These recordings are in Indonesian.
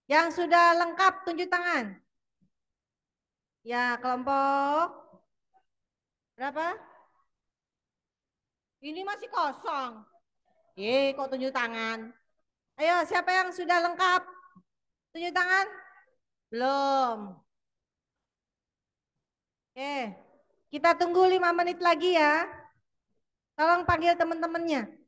Yang sudah lengkap tunjuk tangan. Ya, kelompok berapa? Ini masih kosong. Kok tunjuk tangan? Ayo, siapa yang sudah lengkap? Tunjuk tangan. Belum. Oke, kita tunggu 5 menit lagi ya. Tolong panggil teman-temannya.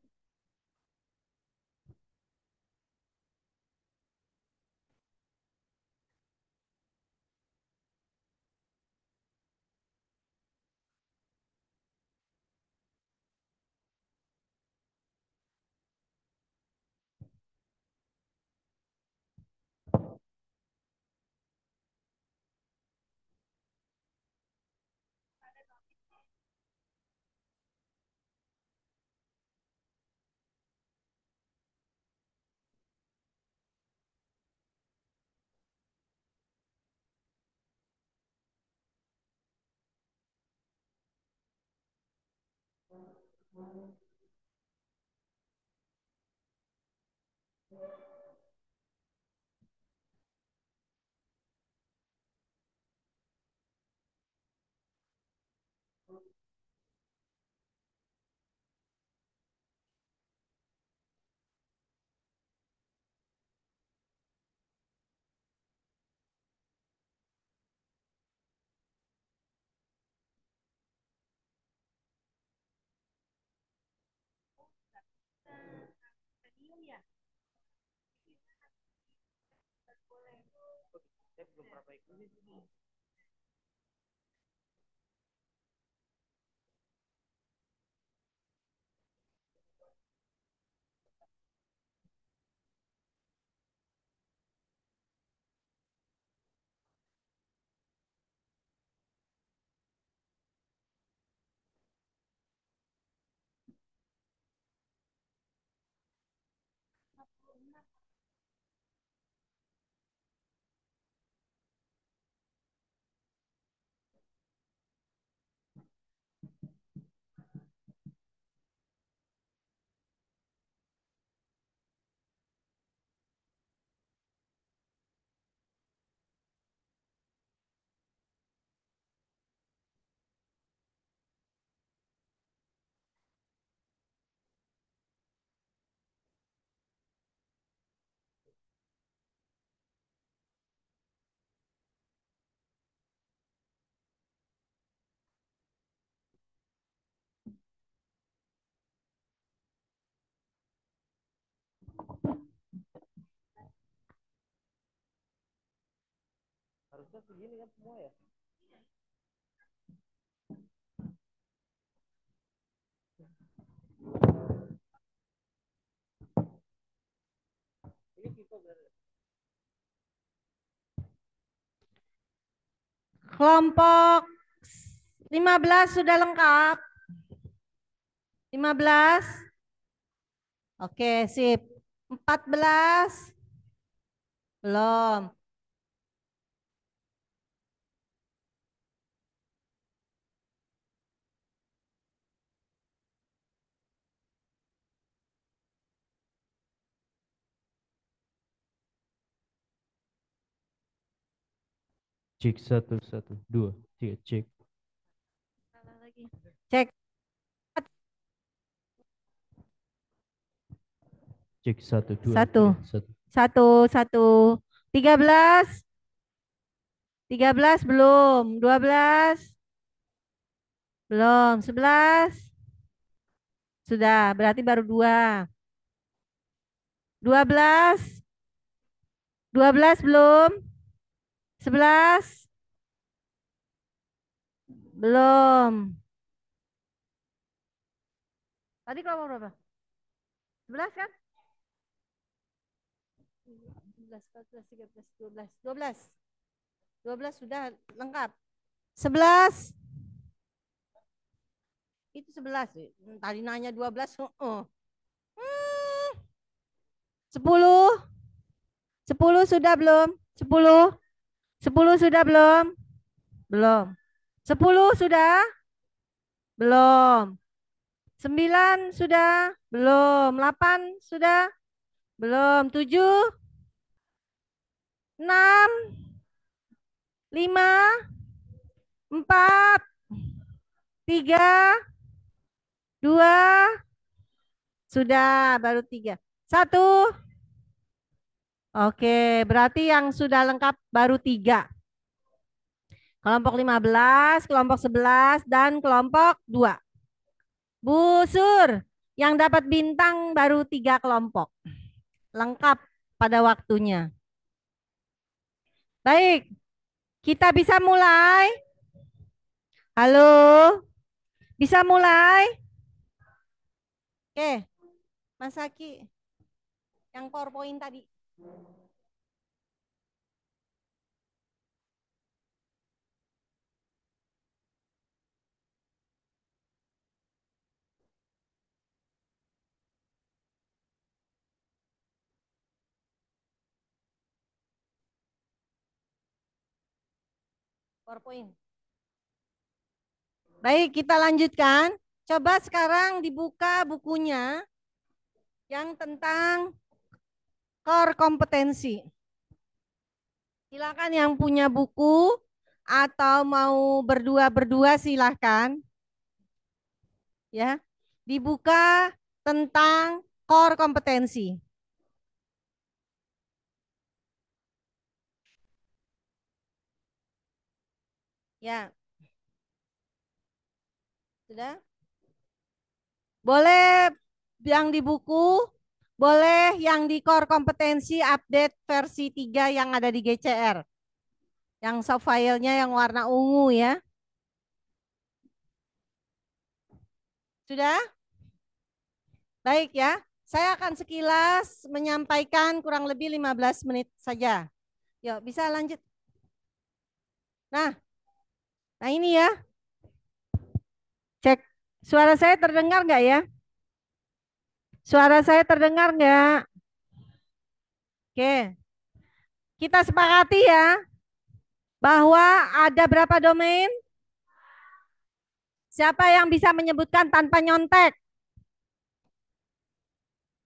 Harusnya segini kan semua ya. Ini kita berarti. Kelompok 15 sudah lengkap. 15. Oke, sip. 14. Belum. Cek satu satu dua tiga cek. Salah lagi. Cek. Cek satu dua Satu. tiga satu. Satu. Satu. 13. 13 belum. 12. Belum. 11. Sudah. Berarti baru 2. 12. 12 belum. 11. Belum. Tadi kelompok berapa? 11 kan? 13, 14, 13, 12. 12. 12 sudah lengkap. 11. Itu 11. Tadi nanya 12. 10. 10 sudah belum? 10. 10 sudah belum? Belum. 10 sudah? Belum. 9 sudah? Belum. 8 sudah? Belum. 7? 6, 5, 4, 3, 2, sudah, baru 3. 1. Oke, berarti yang sudah lengkap baru 3. Kelompok 15, kelompok 11, dan kelompok 2. Bu Sur, yang dapat bintang baru 3 kelompok. Lengkap pada waktunya. Baik, kita bisa mulai. Halo, bisa mulai? Oke, Mas Aki, yang PowerPoint tadi. PowerPoint. Baik, kita lanjutkan. Coba sekarang dibuka bukunya yang tentang core kompetensi. Silakan yang punya buku atau mau berdua-berdua silahkan. Ya, dibuka tentang core kompetensi. Ya, sudah? Boleh yang di buku, boleh yang di core kompetensi update versi 3 yang ada di GCR. Yang soft file-nya yang warna ungu ya. Sudah? Baik ya. Saya akan sekilas menyampaikan kurang lebih 15 menit saja. Yuk, bisa lanjut. Nah ini ya. Cek, suara saya terdengar nggak ya? Suara saya terdengar nggak? Oke, kita sepakati ya bahwa ada berapa domain? Siapa yang bisa menyebutkan tanpa nyontek?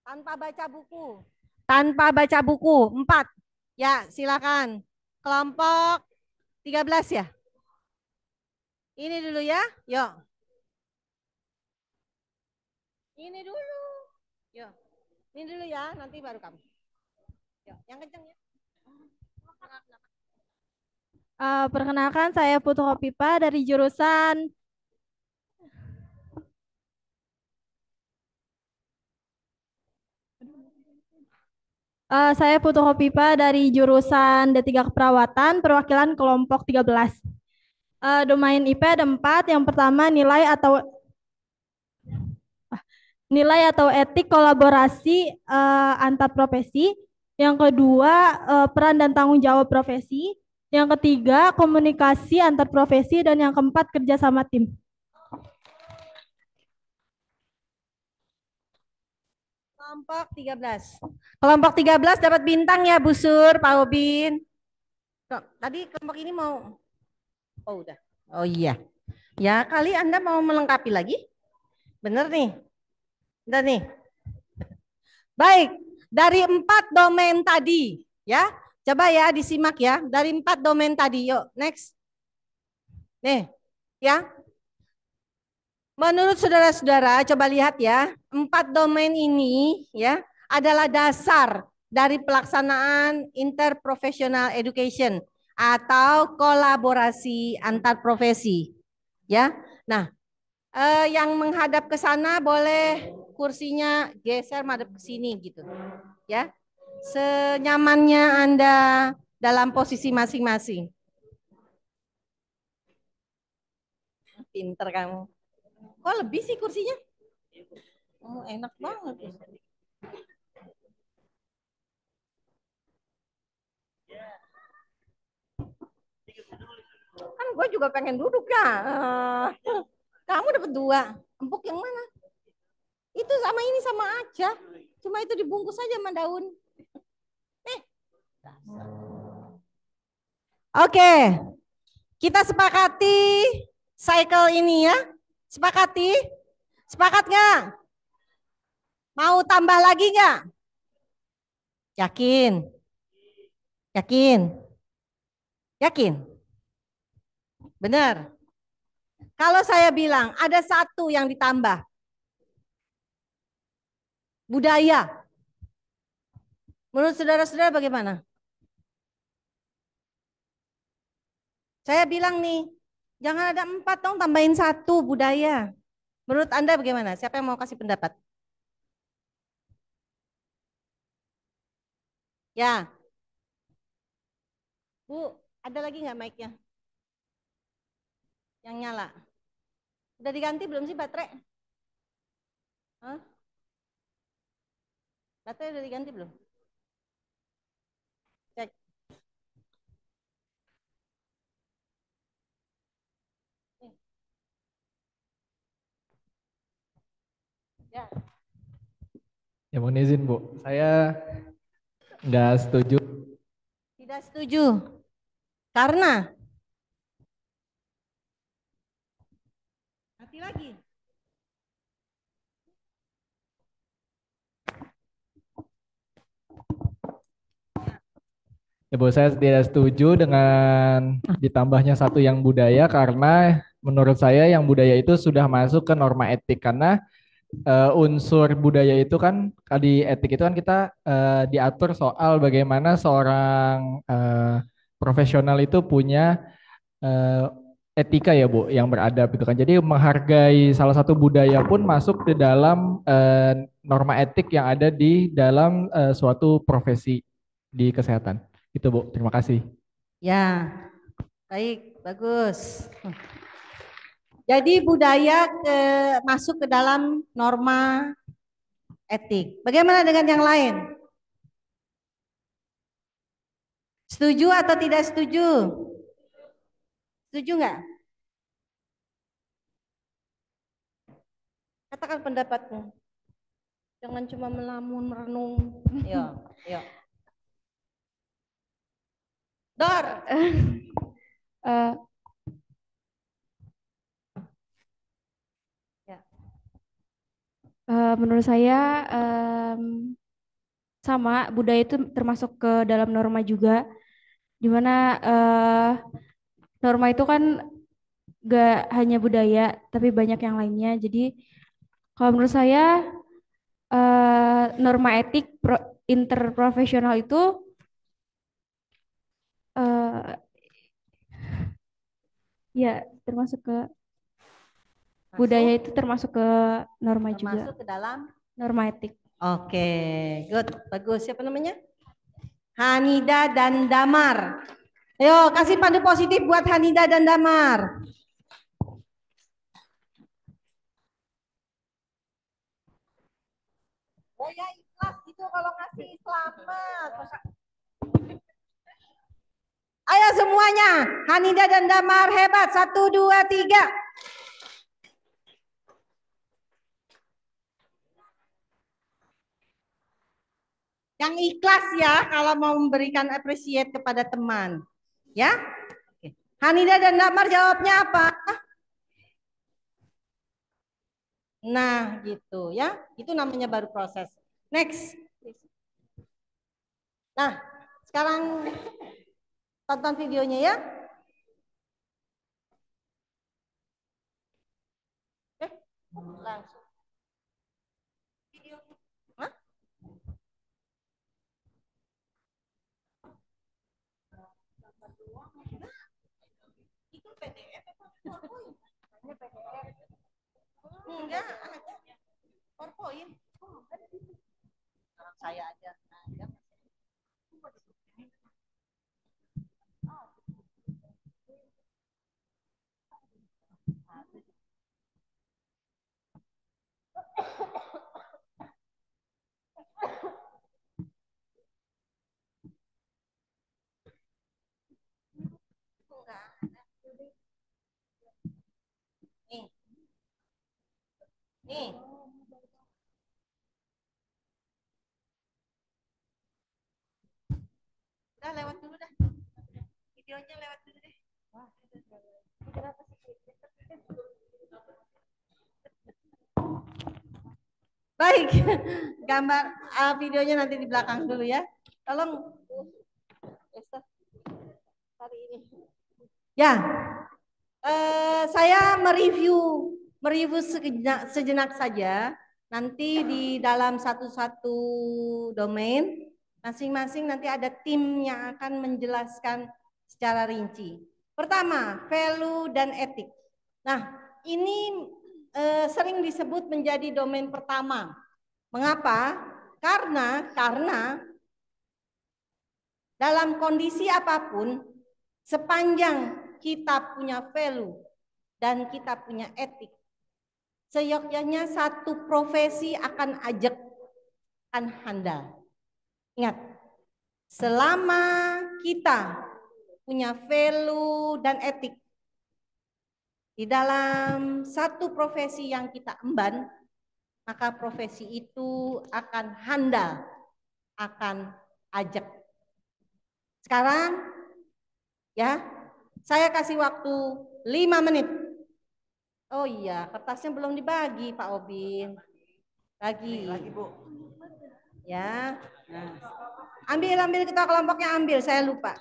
Tanpa baca buku. Tanpa baca buku. 4. Ya, silakan. Kelompok 13 ya. Ini dulu ya. Yuk. Ini dulu. Yuk. Ini dulu ya, nanti baru kamu. Yuk, yang kenceng ya. Perkenalkan saya Putu Kopipa dari jurusan D3 Keperawatan, perwakilan kelompok 13. Domain IP ada 4. Yang pertama nilai atau etik kolaborasi antar profesi. Yang kedua peran dan tanggung jawab profesi. Yang ketiga komunikasi antar profesi, dan yang keempat kerjasama tim. Kelompok 13. Kelompok 13 dapat bintang ya Bu Sur, Pak Obin. Tadi kelompok ini mau. Oh udah. Oh iya. Ya kali Anda mau melengkapi lagi. Bener nih. Bener nih. Baik. Dari 4 domain tadi. Ya. Coba ya disimak ya. Dari 4 domain tadi. Yuk next. Nih. Ya. Menurut saudara-saudara, coba lihat ya, 4 domain ini ya adalah dasar dari pelaksanaan interprofessional education atau kolaborasi antar profesi. Ya, nah yang menghadap ke sana boleh kursinya geser madep ke sini gitu, ya, senyamannya Anda dalam posisi masing-masing. Pinter kamu. Kok lebih sih kursinya? Oh, enak banget. Kan gue juga pengen duduk ya. Kamu dapat 2. Empuk yang mana? Itu sama ini sama aja. Cuma itu dibungkus aja sama daun. Oke. Kita sepakati cycle ini ya. Sepakati? Sepakat nggak? Mau tambah lagi nggak? Yakin? Yakin? Yakin? Benar. Kalau saya bilang ada satu yang ditambah, budaya. Menurut saudara-saudara bagaimana? Saya bilang nih, jangan ada 4 dong, tambahin 1 budaya. Menurut Anda bagaimana? Siapa yang mau kasih pendapat? Ya, Bu, ada lagi nggak mic-nya? Yang nyala. Udah diganti belum sih baterai? Hah? Baterai udah diganti belum? Cek. Ya. Ya mohon izin Bu, saya nggak setuju. Tidak setuju. Karena hati lagi. Ya Bu, saya tidak setuju dengan ditambahnya satu yang budaya karena menurut saya yang budaya itu sudah masuk ke norma etik karena unsur budaya itu kan di etik itu kan kita diatur soal bagaimana seorang profesional itu punya eh, etika ya Bu yang beradab gitu kan. Jadi menghargai salah satu budaya pun masuk di dalam norma etik yang ada di dalam suatu profesi di kesehatan. Itu Bu, terima kasih. Ya, baik, bagus. Jadi budaya masuk ke dalam norma etik. Bagaimana dengan yang lain? Setuju atau tidak setuju? Setuju nggak? Katakan pendapatmu. Jangan cuma melamun, merenung. Ayo, ayo. Dor. Eh, Ya. Menurut saya sama budaya itu termasuk ke dalam norma juga, dimana norma itu kan gak hanya budaya tapi banyak yang lainnya. Jadi kalau menurut saya norma etik interprofesional itu eh, ya termasuk ke budaya itu termasuk ke norma juga, Masuk ke dalam. norma etik. Oke, good, bagus. Siapa namanya? Hanida dan Damar. Ayo, kasih pandu positif buat Hanida dan Damar. Oh ya, ikhlas gitu kalau ngasih selamat. Ayo semuanya, Hanida dan Damar hebat. 1, 2, 3. Yang ikhlas ya kalau mau memberikan appreciate kepada teman. Ya. Oke. Hanida dan Damar jawabnya apa? Nah, gitu ya. Itu namanya baru proses. Next. Nah, sekarang tonton videonya ya. Langsung. Video. Hah? Itu PDF atau PowerPoint? PDF. Enggak, ada PowerPoint. Saya aja. Nih. Nih. Udah lewat dulu dah. Videonya lewat dulu deh. Kenapa sih? Baik, gambar videonya nanti di belakang dulu ya. Tolong Ya, saya mereview sejenak saja. Nanti di dalam satu-satu domain, masing-masing nanti ada tim yang akan menjelaskan secara rinci. Pertama, value dan etik. Nah, ini sering disebut menjadi domain pertama. Mengapa? Karena dalam kondisi apapun, sepanjang kita punya value dan kita punya etik, seyogyanya satu profesi akan ajak, akan handal. Ingat, selama kita punya value dan etik di dalam satu profesi yang kita emban, maka profesi itu akan handal, akan ajak. Sekarang ya, saya kasih waktu 5 menit. Oh iya, kertasnya belum dibagi Pak Obin. Bagi. Lagi Bu. Ya. Nah. Ambil ketua kelompoknya, ambil, saya lupa.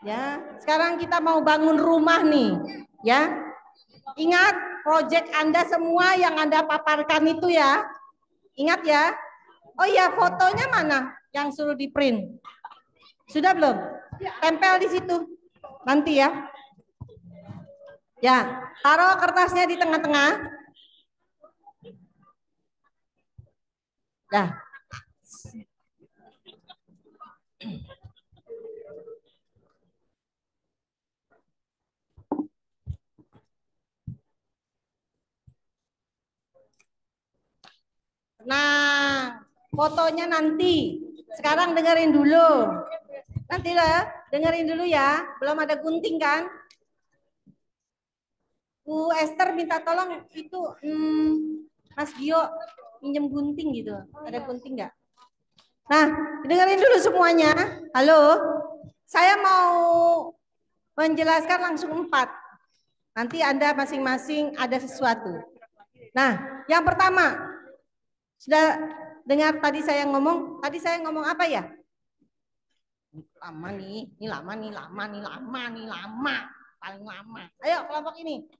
Ya, sekarang kita mau bangun rumah nih, ya. Ingat proyek Anda semua yang Anda paparkan itu ya. Ingat ya. Oh iya, fotonya mana yang suruh di print? Sudah belum? Tempel di situ. Nanti ya. Ya, taruh kertasnya di tengah-tengah. Ya. Nah, fotonya nanti. Sekarang dengerin dulu. Nanti lah, dengerin dulu ya. Belum ada gunting kan? Bu Esther minta tolong itu Mas Gio pinjem gunting gitu. Ada gunting nggak? Nah, dengerin dulu semuanya. Halo, saya mau menjelaskan langsung 4. Nanti Anda masing-masing ada sesuatu. Nah, yang pertama, sudah dengar tadi saya ngomong apa ya? Lama nih, ini lama, paling lama. Ayo kelompok ini.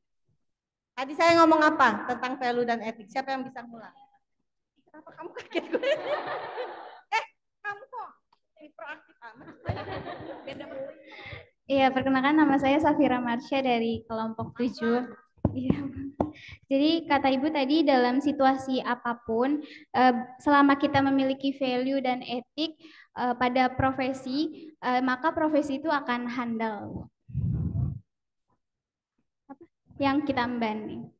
Tadi saya ngomong apa tentang value dan etik? Siapa yang bisa mulai? Kenapa kamu kaget gue? Kamu kok proaktif amat? Iya, perkenalkan nama saya Safira Marsha dari kelompok 7. Iya. Jadi kata Ibu tadi dalam situasi apapun, selama kita memiliki value dan etik pada profesi, maka profesi itu akan handal. Yang kita emban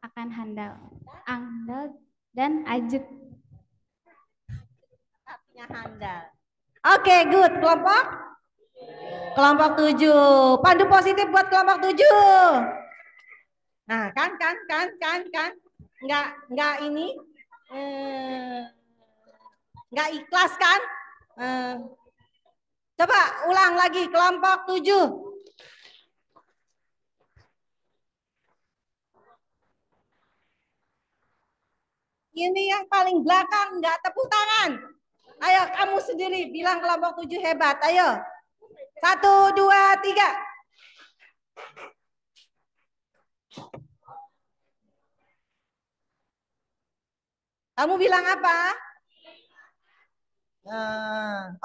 akan handal dan ajut. Artinya handal. Oke, good. Kelompok 7. Pandu positif buat kelompok 7. Nah, kan. Enggak ini. Enggak ikhlas kan? Coba ulang lagi kelompok 7. Ini yang paling belakang, enggak tepuk tangan. Ayo kamu sendiri bilang kelompok 7 hebat. Ayo. 1, 2, 3. Kamu bilang apa?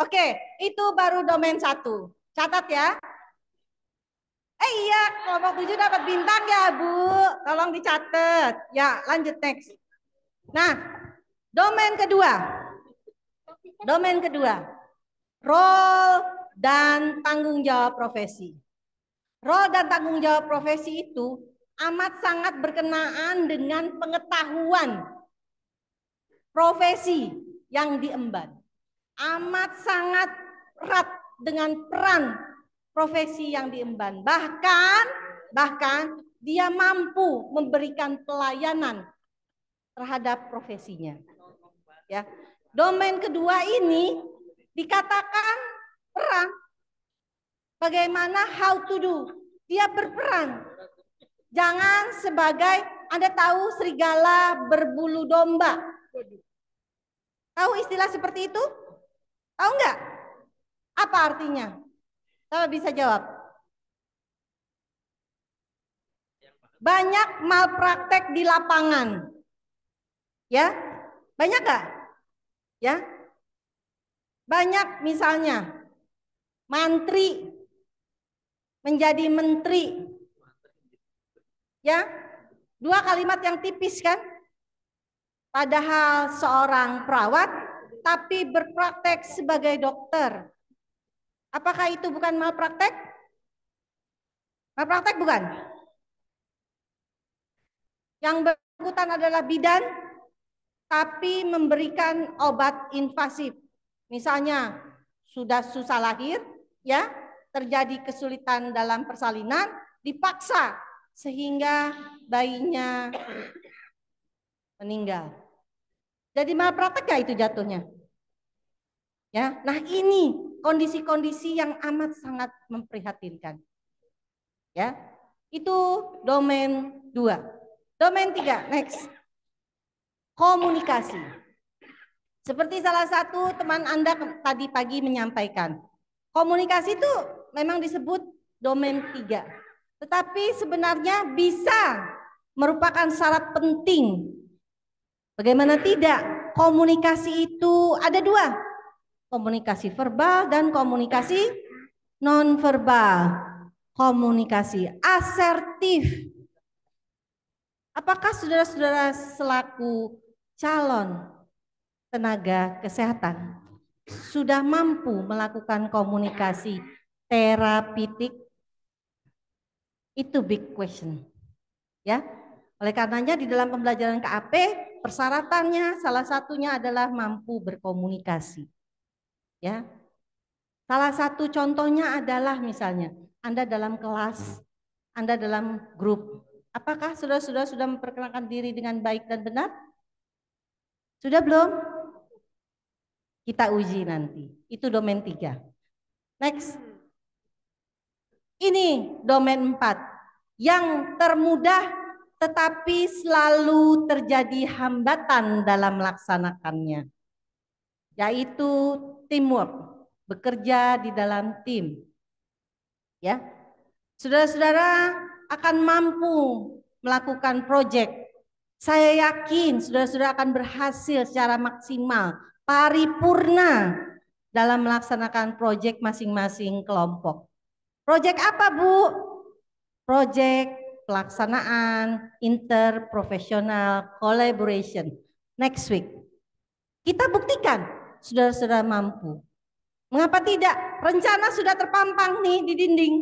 Oke, itu baru domain 1. Catat ya. Iya, kelompok 7 dapat bintang ya, Bu. Tolong dicatat. Ya, lanjut next. Nah, domain kedua. Role dan tanggung jawab profesi. Role dan tanggung jawab profesi itu amat sangat berkenaan dengan pengetahuan profesi yang diemban. Amat sangat erat dengan peran profesi yang diemban. Bahkan dia mampu memberikan pelayanan terhadap profesinya. Ya. Domain kedua ini dikatakan peran. Bagaimana how to do? Dia berperan. Jangan sebagai, Anda tahu serigala berbulu domba. Tahu istilah seperti itu? Tahu nggak? Apa artinya? Siapa bisa jawab? Banyak malpraktek di lapangan. Ya, banyak nggak? Ya, banyak misalnya mantri menjadi menteri. Ya, dua kalimat yang tipis kan? Padahal seorang perawat tapi berpraktek sebagai dokter. Apakah itu bukan malpraktek? Malpraktek bukan? Yang bersangkutan adalah bidan tapi memberikan obat invasif. Misalnya sudah susah lahir, ya, terjadi kesulitan dalam persalinan, dipaksa sehingga bayinya meninggal. Jadi malpraktek ya itu jatuhnya. Ya, nah ini kondisi-kondisi yang amat sangat memprihatinkan. Ya, itu domain 2. Domain 3, next. Komunikasi. Seperti salah satu teman Anda tadi pagi menyampaikan. Komunikasi itu memang disebut domain 3. Tetapi sebenarnya bisa merupakan syarat penting. Bagaimana tidak? Komunikasi itu ada 2. Komunikasi verbal dan komunikasi nonverbal. Komunikasi asertif. Apakah saudara-saudara selaku calon tenaga kesehatan sudah mampu melakukan komunikasi terapeutik? Itu big question. Ya. Oleh karenanya di dalam pembelajaran KAP persyaratannya salah satunya adalah mampu berkomunikasi. Ya. Salah satu contohnya adalah misalnya Anda dalam kelas, Anda dalam grup. Apakah saudara-saudara sudah memperkenalkan diri dengan baik dan benar? Sudah belum? Kita uji nanti. Itu domain 3. Next. Ini domain 4. Yang termudah tetapi selalu terjadi hambatan dalam melaksanakannya. Yaitu teamwork. Bekerja di dalam tim. Ya. Saudara-saudara akan mampu melakukan proyek. Saya yakin saudara-saudara akan berhasil secara maksimal, paripurna dalam melaksanakan proyek masing-masing kelompok. Proyek apa, Bu? Proyek pelaksanaan interprofessional collaboration. Next week. Kita buktikan saudara-saudara mampu. Mengapa tidak? Rencana sudah terpampang nih di dinding.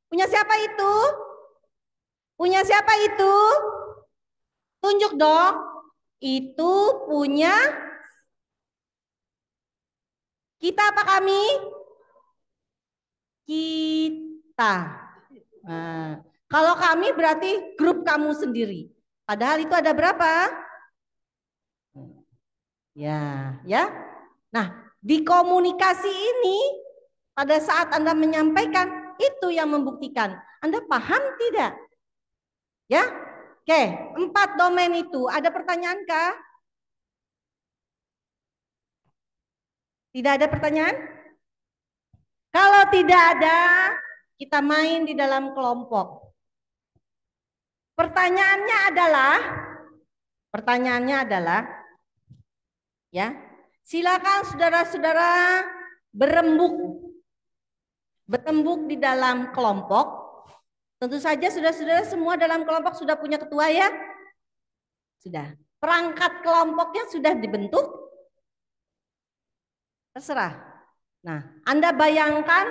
Punya siapa itu? Punya siapa itu? Tunjuk dong. Itu punya kita apa kami? Kita. Nah, kalau kami berarti grup kamu sendiri. Padahal itu ada berapa? Ya, ya. Nah, di komunikasi ini pada saat Anda menyampaikan itu yang membuktikan. Anda paham tidak? Ya, oke. 4 domain itu. Ada pertanyaan kah? Tidak ada pertanyaan? Kalau tidak ada, kita main di dalam kelompok. Pertanyaannya adalah, ya, silakan saudara-saudara berembuk di dalam kelompok. Tentu saja saudara-saudara semua dalam kelompok sudah punya ketua ya? Sudah. Perangkat kelompoknya sudah dibentuk? Terserah. Nah, Anda bayangkan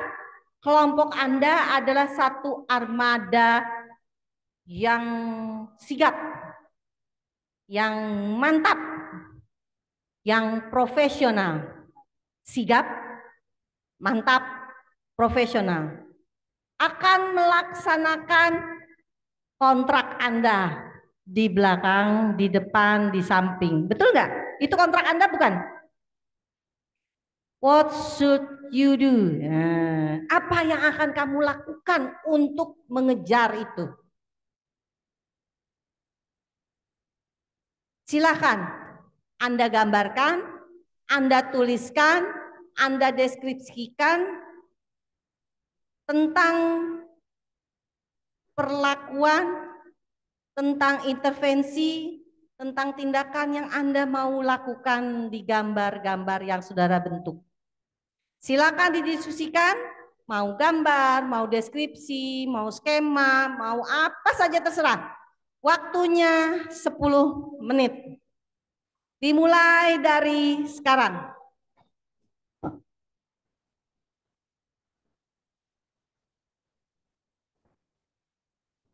kelompok Anda adalah satu armada yang sigap, yang mantap, yang profesional. Sigap, mantap, profesional. Akan melaksanakan kontrak Anda di belakang, di depan, di samping. Betul nggak? Itu kontrak Anda bukan? What should you do? Nah, apa yang akan kamu lakukan untuk mengejar itu? Silakan Anda gambarkan, Anda tuliskan, Anda deskripsikan. tentang perlakuan, tentang intervensi, tentang tindakan yang Anda mau lakukan di gambar-gambar yang saudara bentuk. Silakan didiskusikan, mau gambar, mau deskripsi, mau skema, mau apa saja terserah. Waktunya 10 menit. Dimulai dari sekarang.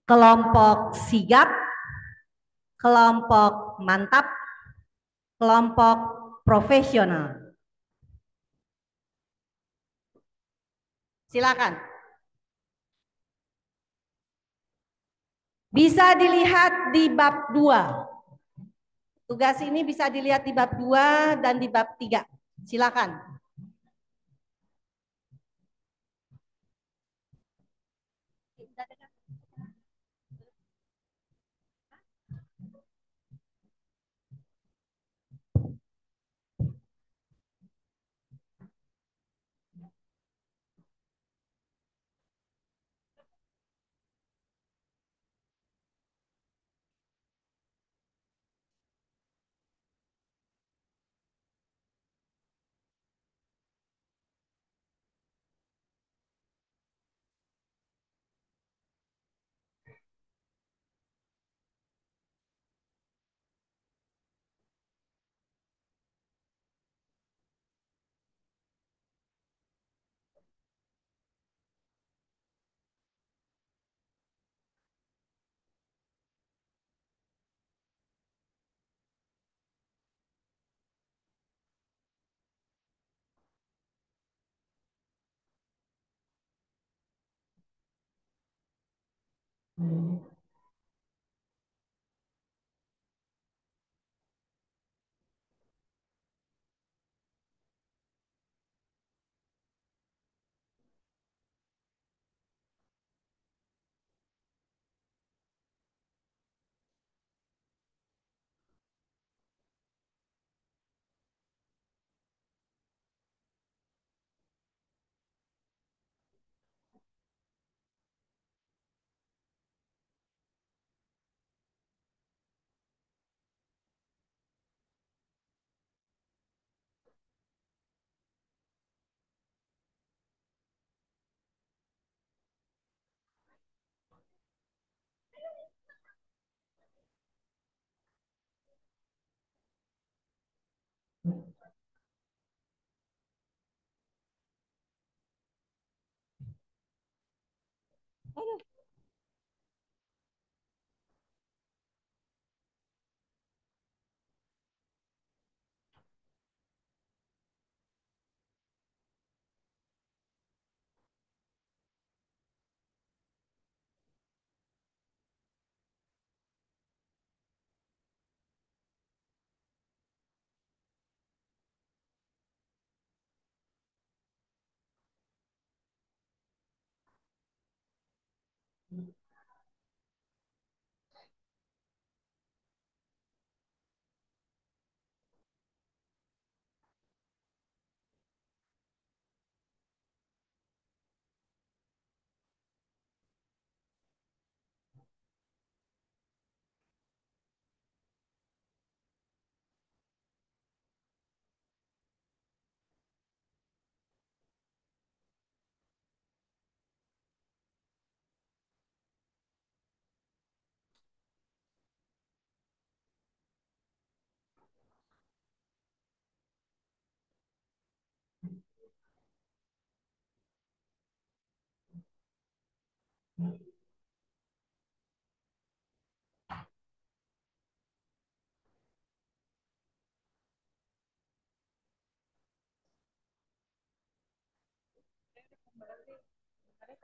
Kelompok sigap, kelompok mantap, kelompok profesional. Silakan. Bisa dilihat di bab 2. Tugas ini bisa dilihat di bab 2 dan di bab 3. Silakan.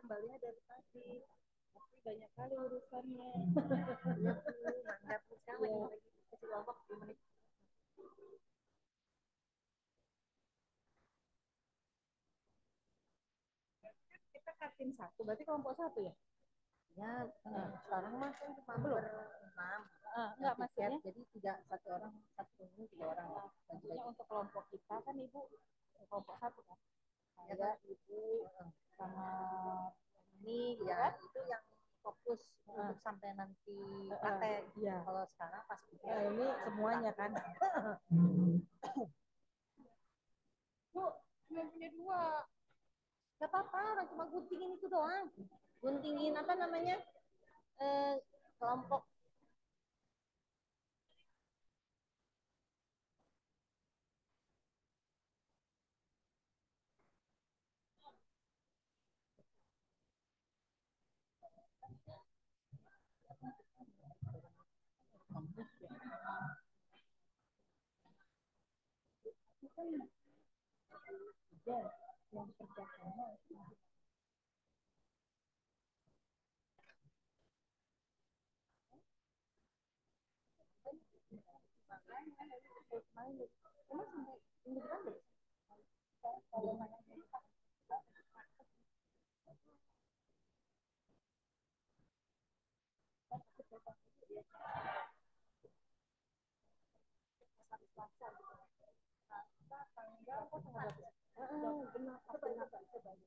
Kembalinya dari tadi, tapi banyak kali urusannya. Mantap sekali. Kasih kelompok 10 menit. Kita kartin 1, berarti kelompok 1 ya? Ya, sekarang mah kan cuma belum 6. Enggak maksudnya. Jadi 1 orang 1 ini 3 orang. Maksudnya untuk kelompok kita kan Ibu kelompok 1 kan? Saya, ibu, sama ini gitu kan. Itu yang fokus untuk sampai nanti praktek. Kalau sekarang pas ini semuanya kan. Bu, cuma punya dua. Gak apa-apa, orang cuma guntingin itu doang. Guntingin apa namanya? Kelompok.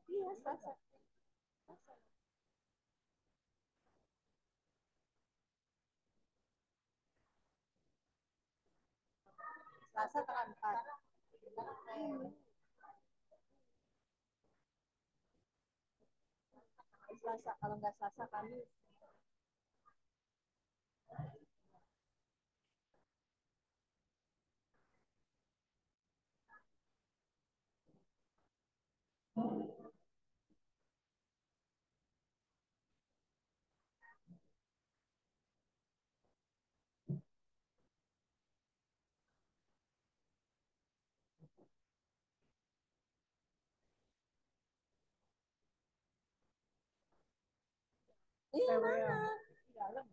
Iya, Selasa. Selasa tanggal 4. Selasa, kalau nggak Selasa kami. Iya, mana? Di dalam.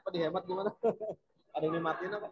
Apa dihemat gimana? Ada yang dimatiin apa?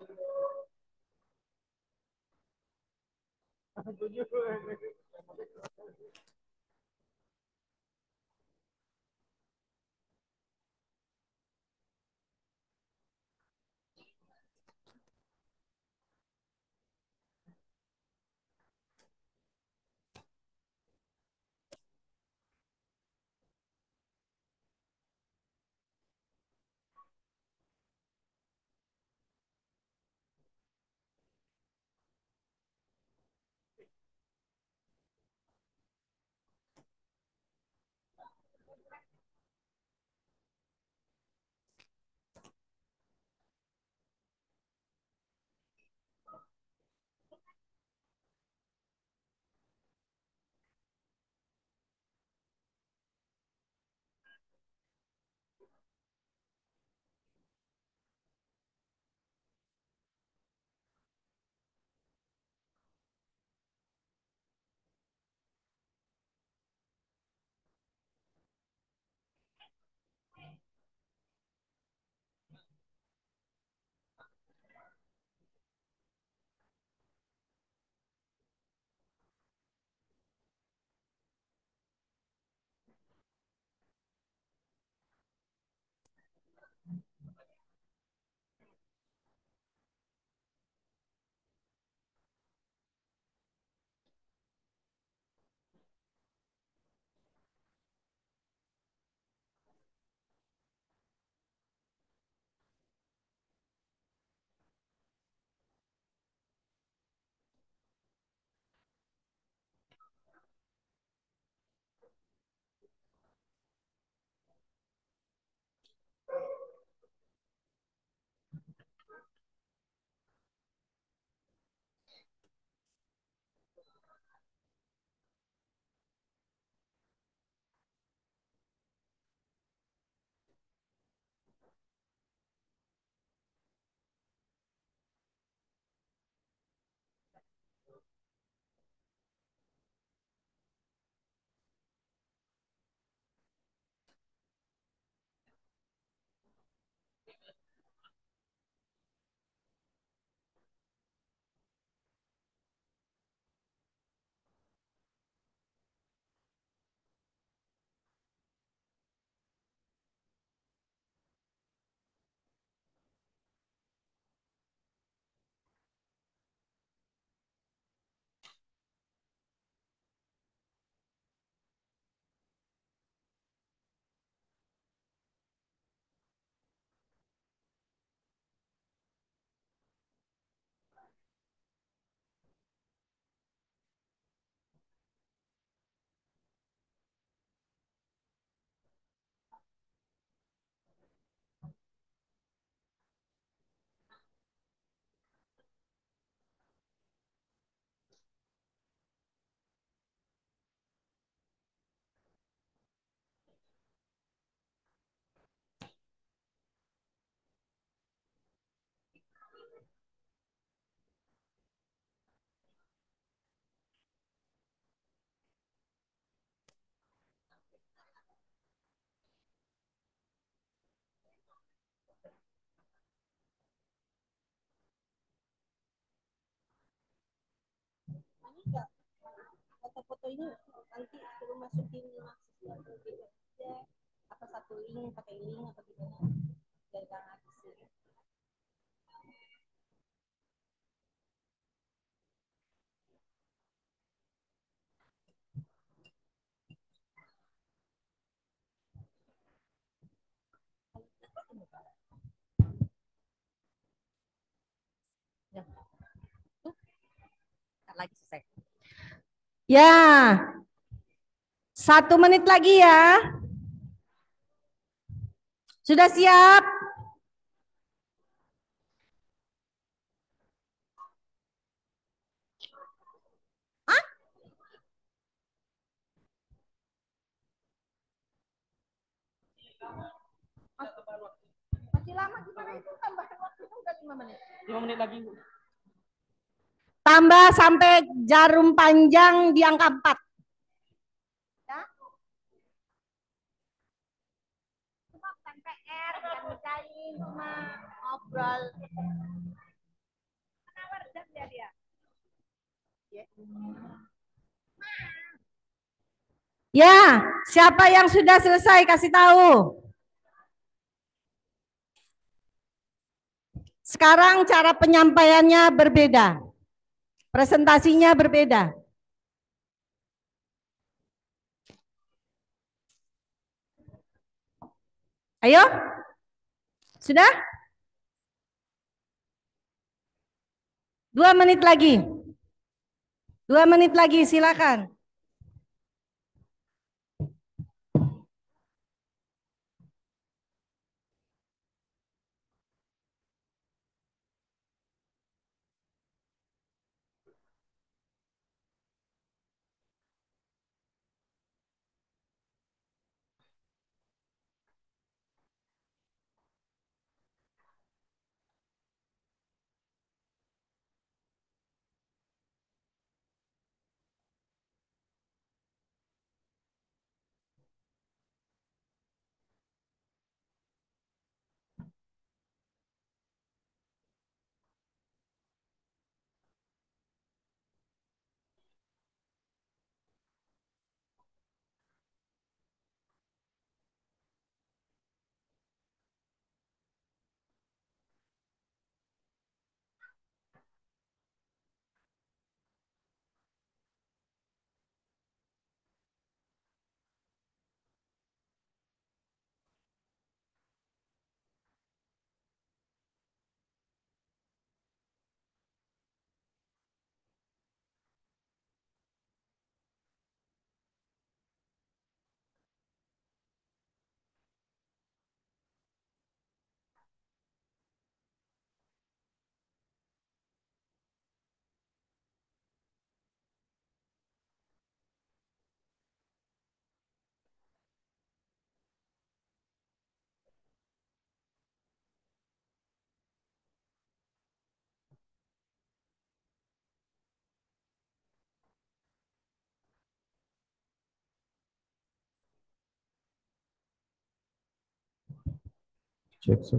Foto-foto ini nanti suruh masukin apa satu link pakai link apa gimana biar gak ngabisin. Ya. Lagi selesai. Ya, 1 menit lagi ya. Sudah siap? Hah? Masih lama gimana itu tambahan waktunya udah 5 menit. 5 menit lagi. Tambah sampai jarum panjang di angka 4. Ya. PR, bukan ngerjain, cuma ngobrol. Dia. Ya, siapa yang sudah selesai kasih tahu. Sekarang cara penyampaiannya berbeda. Presentasinya berbeda. Ayo. Sudah? 2 menit lagi. 2 menit lagi, silakan. Cek, so.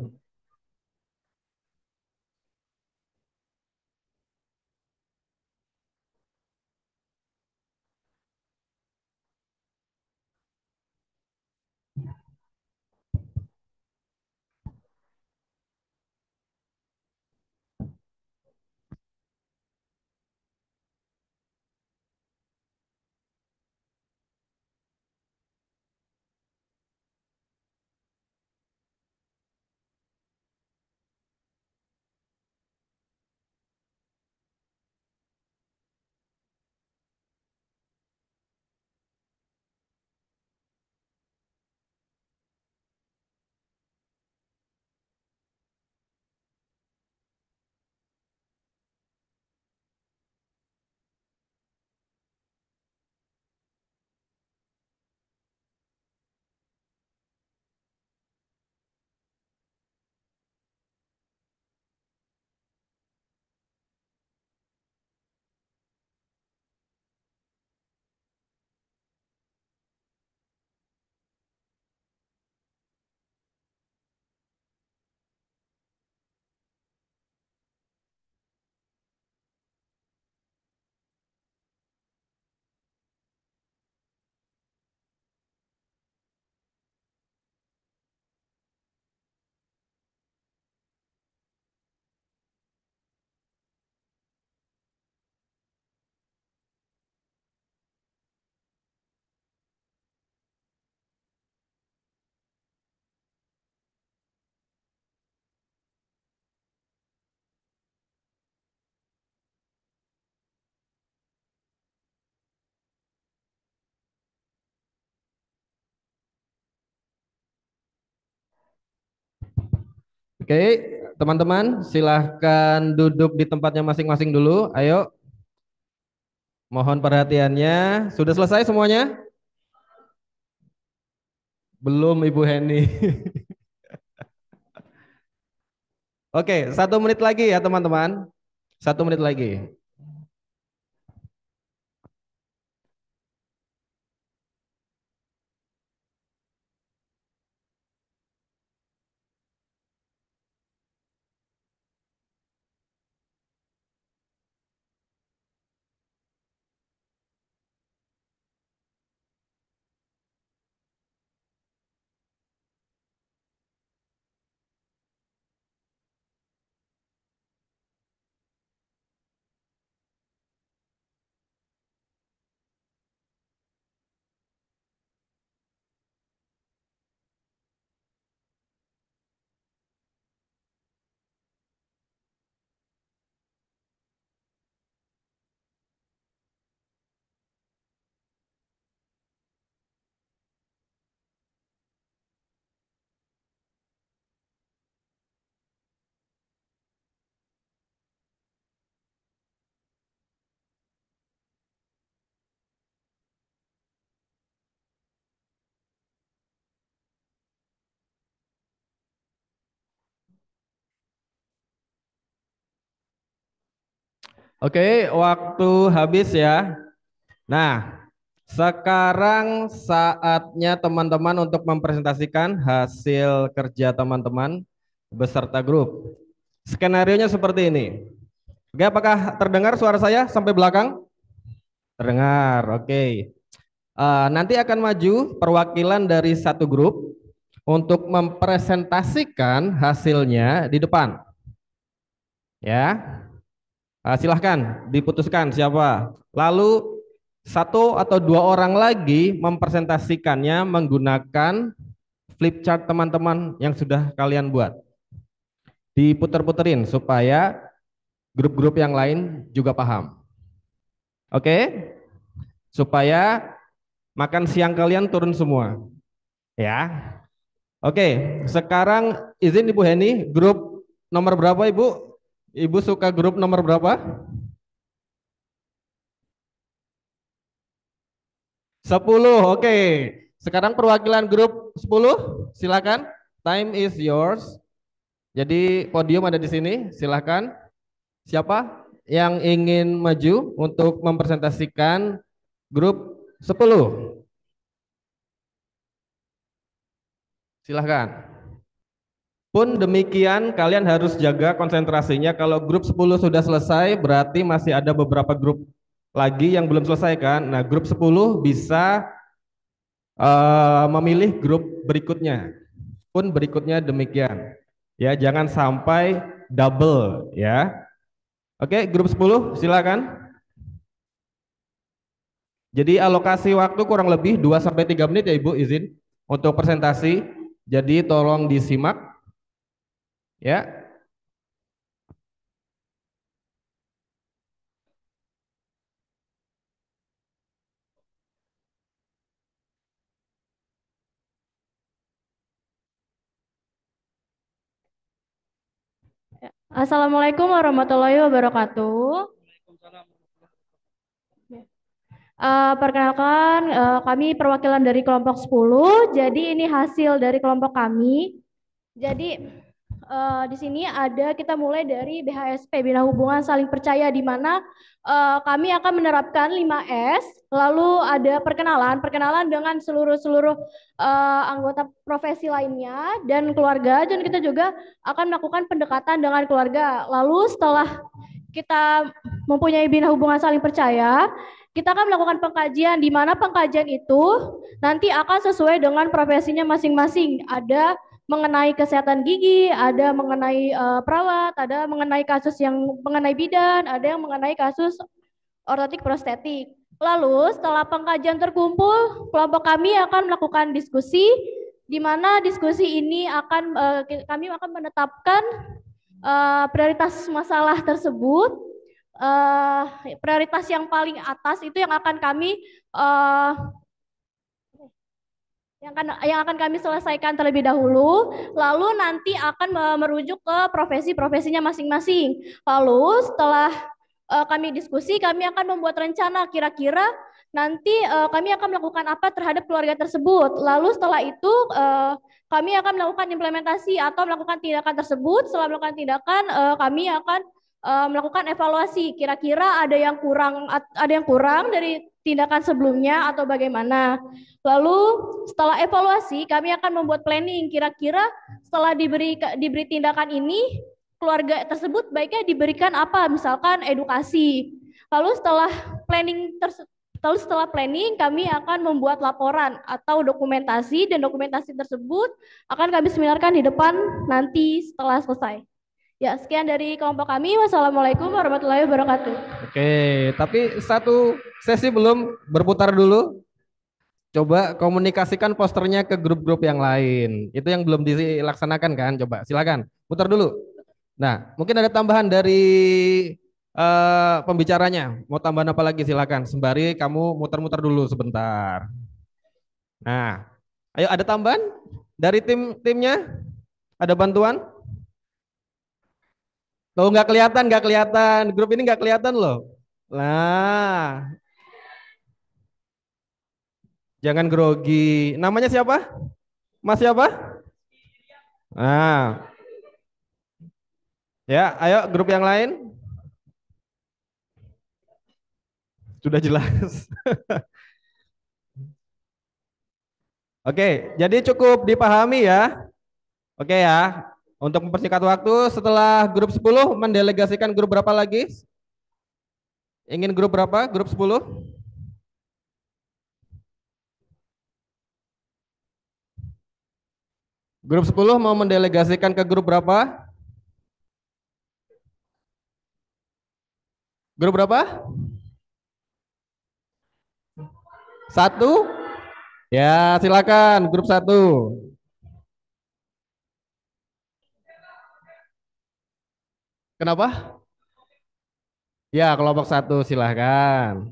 Oke, teman-teman, silahkan duduk di tempatnya masing-masing dulu. Ayo, mohon perhatiannya. Sudah selesai semuanya? Belum, Ibu Heni. Oke, 1 menit lagi ya, teman-teman. 1 menit lagi. Oke, waktu habis ya. Nah, sekarang saatnya teman-teman untuk mempresentasikan hasil kerja teman-teman beserta grup. Skenarionya seperti ini. Oke, apakah terdengar suara saya sampai belakang? Terdengar, oke. Nanti akan maju perwakilan dari satu grup untuk mempresentasikan hasilnya di depan. Ya, silahkan diputuskan siapa. Lalu satu atau dua orang lagi mempresentasikannya menggunakan flip chart teman-teman yang sudah kalian buat. Diputer-puterin supaya grup-grup yang lain juga paham. Oke? Supaya makan siang kalian turun semua. Ya. Oke, sekarang izin Ibu Heni, grup nomor berapa Ibu? Ibu suka grup nomor berapa? 10, oke. Sekarang perwakilan grup 10, silakan. Time is yours. Jadi podium ada di sini, silakan. Siapa yang ingin maju untuk mempresentasikan grup 10? Silahkan. Pun demikian kalian harus jaga konsentrasinya. Kalau grup 10 sudah selesai berarti masih ada beberapa grup lagi yang belum selesai kan. Nah grup 10 bisa memilih grup berikutnya. Pun berikutnya demikian. Ya jangan sampai double ya. Oke grup 10 silakan. Jadi alokasi waktu kurang lebih 2-3 menit ya Ibu izin untuk presentasi. Jadi tolong disimak ya. Assalamualaikum warahmatullahi wabarakatuh. Perkenalkan, kami perwakilan dari kelompok 10. Jadi ini hasil dari kelompok kami. Jadi di sini kita mulai dari BHSP, Bina Hubungan Saling Percaya, di mana kami akan menerapkan 5S. Lalu ada perkenalan dengan seluruh anggota profesi lainnya dan keluarga. Dan kita juga akan melakukan pendekatan dengan keluarga. Lalu setelah kita mempunyai Bina Hubungan Saling Percaya, kita akan melakukan pengkajian, di mana pengkajian itu nanti akan sesuai dengan profesinya masing-masing. Ada mengenai kesehatan gigi, ada mengenai perawat, ada mengenai kasus yang mengenai bidan, ada yang mengenai kasus ortotik prostetik. Lalu setelah pengkajian terkumpul, kelompok kami akan melakukan diskusi, di mana diskusi ini kami akan menetapkan prioritas masalah tersebut. Prioritas yang paling atas itu yang akan kami yang akan kami selesaikan terlebih dahulu, lalu nanti akan merujuk ke profesinya masing-masing. Lalu setelah kami diskusi, kami akan membuat rencana kira-kira nanti kami akan melakukan apa terhadap keluarga tersebut. Lalu setelah itu kami akan melakukan implementasi atau melakukan tindakan tersebut. Setelah melakukan tindakan, kami akan melakukan evaluasi. Kira-kira ada yang kurang dari tindakan sebelumnya atau bagaimana. Lalu setelah evaluasi, kami akan membuat planning. Kira-kira setelah diberi tindakan ini, keluarga tersebut baiknya diberikan apa? Misalkan edukasi. Lalu setelah planning, kami akan membuat laporan atau dokumentasi, dan dokumentasi tersebut akan kami seminarkan di depan nanti setelah selesai. Ya, sekian dari kelompok kami. Wassalamualaikum warahmatullahi wabarakatuh. Oke, tapi satu sesi belum, berputar dulu. Coba komunikasikan posternya ke grup-grup yang lain. Itu yang belum dilaksanakan kan? Coba silakan, putar dulu. Nah, mungkin ada tambahan dari pembicaranya. Mau tambahan apa lagi silakan. Sembari kamu muter-muter dulu sebentar. Nah, ayo ada tambahan dari timnya? Ada bantuan? Tuh nggak kelihatan. Grup ini nggak kelihatan loh. Nah, jangan grogi. Namanya siapa? Mas siapa? Nah, ya, ayo grup yang lain. Sudah jelas. Oke, jadi cukup dipahami ya. Oke ya. Untuk mempersingkat waktu, setelah grup 10 mendelegasikan grup berapa lagi? Ingin grup berapa? Grup 10? Grup 10 mau mendelegasikan ke grup berapa? Grup berapa? Satu? Ya, silakan grup 1. Kenapa? Ya, kelompok 1 silahkan.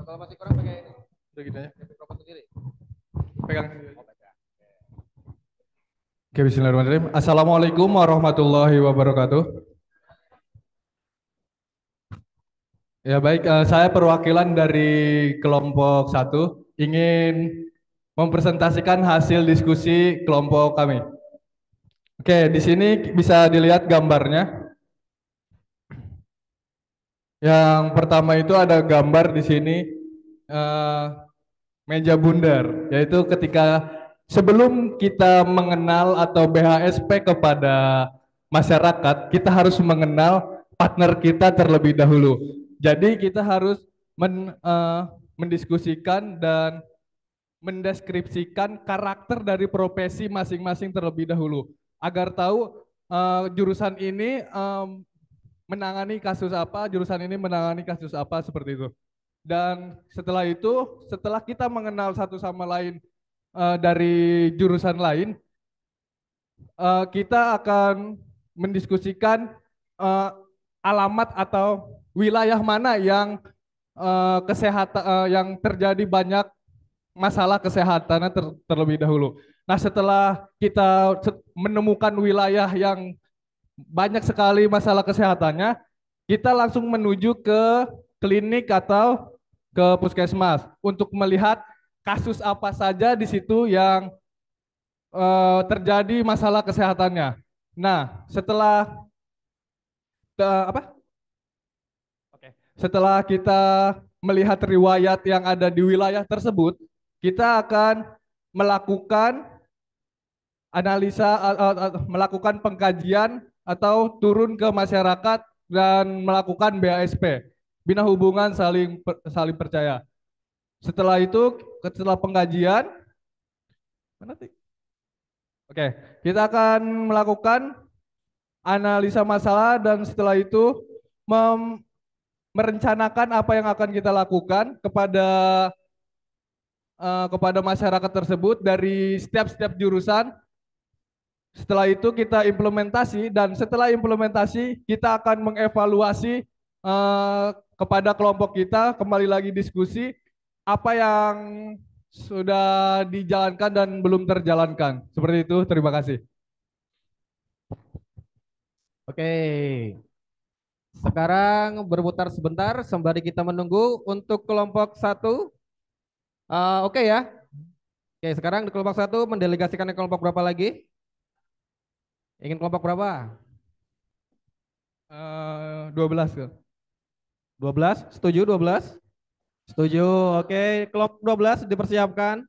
Kalau masih kurang pakai ini. Udah gitu ya. Mikrofon sendiri. Pegang. Oke, bismillahirrahmanirrahim. Assalamualaikum warahmatullahi wabarakatuh. Ya baik, saya perwakilan dari kelompok 1 ingin mempresentasikan hasil diskusi kelompok kami. Oke, di sini bisa dilihat gambarnya. Yang pertama itu ada gambar di sini eh, meja bundar, yaitu ketika sebelum kita mengenal atau BHSP kepada masyarakat, kita harus mengenal partner kita terlebih dahulu. Jadi kita harus mendiskusikan dan mendeskripsikan karakter dari profesi masing-masing terlebih dahulu, agar tahu jurusan ini menangani kasus apa, jurusan ini menangani kasus apa, seperti itu. Dan setelah itu, setelah kita mengenal satu sama lain dari jurusan lain, kita akan mendiskusikan eh, alamat atau wilayah mana yang kesehatan yang terjadi banyak masalah kesehatannya terlebih dahulu. Nah, setelah kita menemukan wilayah yang banyak sekali masalah kesehatannya, kita langsung menuju ke klinik atau ke puskesmas untuk melihat kasus apa saja di situ yang terjadi masalah kesehatannya. Nah, setelah apa? Oke. Setelah kita melihat riwayat yang ada di wilayah tersebut, kita akan melakukan analisa, melakukan pengkajian atau turun ke masyarakat dan melakukan BASP, bina hubungan saling percaya. Setelah itu, setelah pengkajian, oke, kita akan melakukan analisa masalah dan setelah itu merencanakan apa yang akan kita lakukan kepada masyarakat tersebut dari setiap jurusan. Setelah itu kita implementasi dan setelah implementasi kita akan mengevaluasi kepada kelompok kita, kembali lagi diskusi apa yang sudah dijalankan dan belum terjalankan. Seperti itu, terima kasih. Oke. Sekarang berputar sebentar sembari kita menunggu untuk kelompok 1. Oke ya. Oke, sekarang di kelompok 1 mendelegasikan ke kelompok berapa lagi? Ingin kelompok berapa? 12. 12, setuju 12? Setuju. Oke, kelompok 12 dipersiapkan.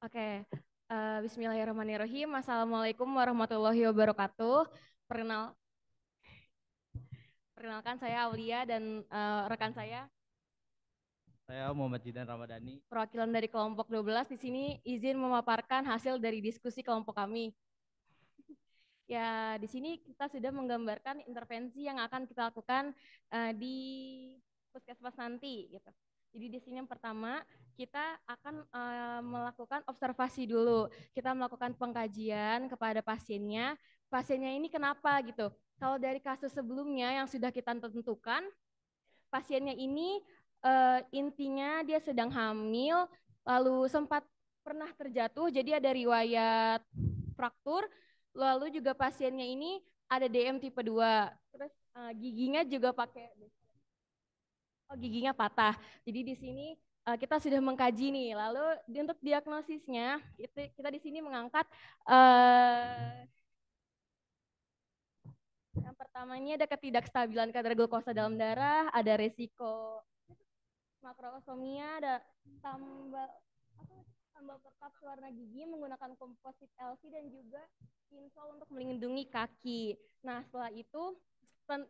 Oke, Bismillahirrahmanirrahim. Assalamualaikum warahmatullahi wabarakatuh. Perkenalkan saya Aulia dan rekan saya Saya Muhammad Jidan Ramadhani. perwakilan dari kelompok 12 di sini izin memaparkan hasil dari diskusi kelompok kami. Ya, di sini kita sudah menggambarkan intervensi yang akan kita lakukan di puskesmas nanti gitu. Jadi di sini yang pertama kita akan melakukan observasi dulu. Kita melakukan pengkajian kepada pasiennya. Pasiennya ini kenapa gitu? Kalau dari kasus sebelumnya yang sudah kita tentukan, pasiennya ini intinya dia sedang hamil, lalu sempat pernah terjatuh, jadi ada riwayat fraktur, lalu juga pasiennya ini ada DM tipe 2, terus giginya juga pakai, giginya patah. Jadi di sini kita sudah mengkaji nih, lalu untuk diagnosisnya kita di sini mengangkat yang pertama ini ada ketidakstabilan kadar glukosa dalam darah, ada resiko makrosomia, ada tambal perkap warna gigi menggunakan komposit LC dan juga insol untuk melindungi kaki. Nah, setelah itu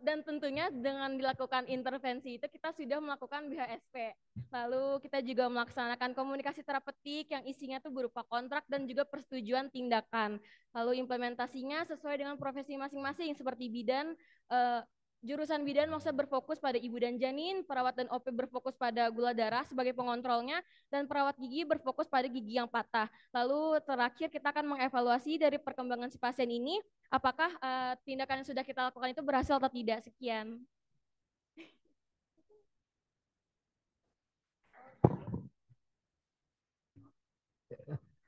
dan tentunya dengan dilakukan intervensi itu kita sudah melakukan BHSP. Lalu kita juga melaksanakan komunikasi terapeutik yang isinya tuh berupa kontrak dan juga persetujuan tindakan. Lalu implementasinya sesuai dengan profesi masing-masing seperti bidan, jurusan bidan maksudnya berfokus pada ibu dan janin, perawat dan OP berfokus pada gula darah sebagai pengontrolnya, dan perawat gigi berfokus pada gigi yang patah. Lalu terakhir kita akan mengevaluasi dari perkembangan si pasien ini, apakah tindakan yang sudah kita lakukan itu berhasil atau tidak. Sekian.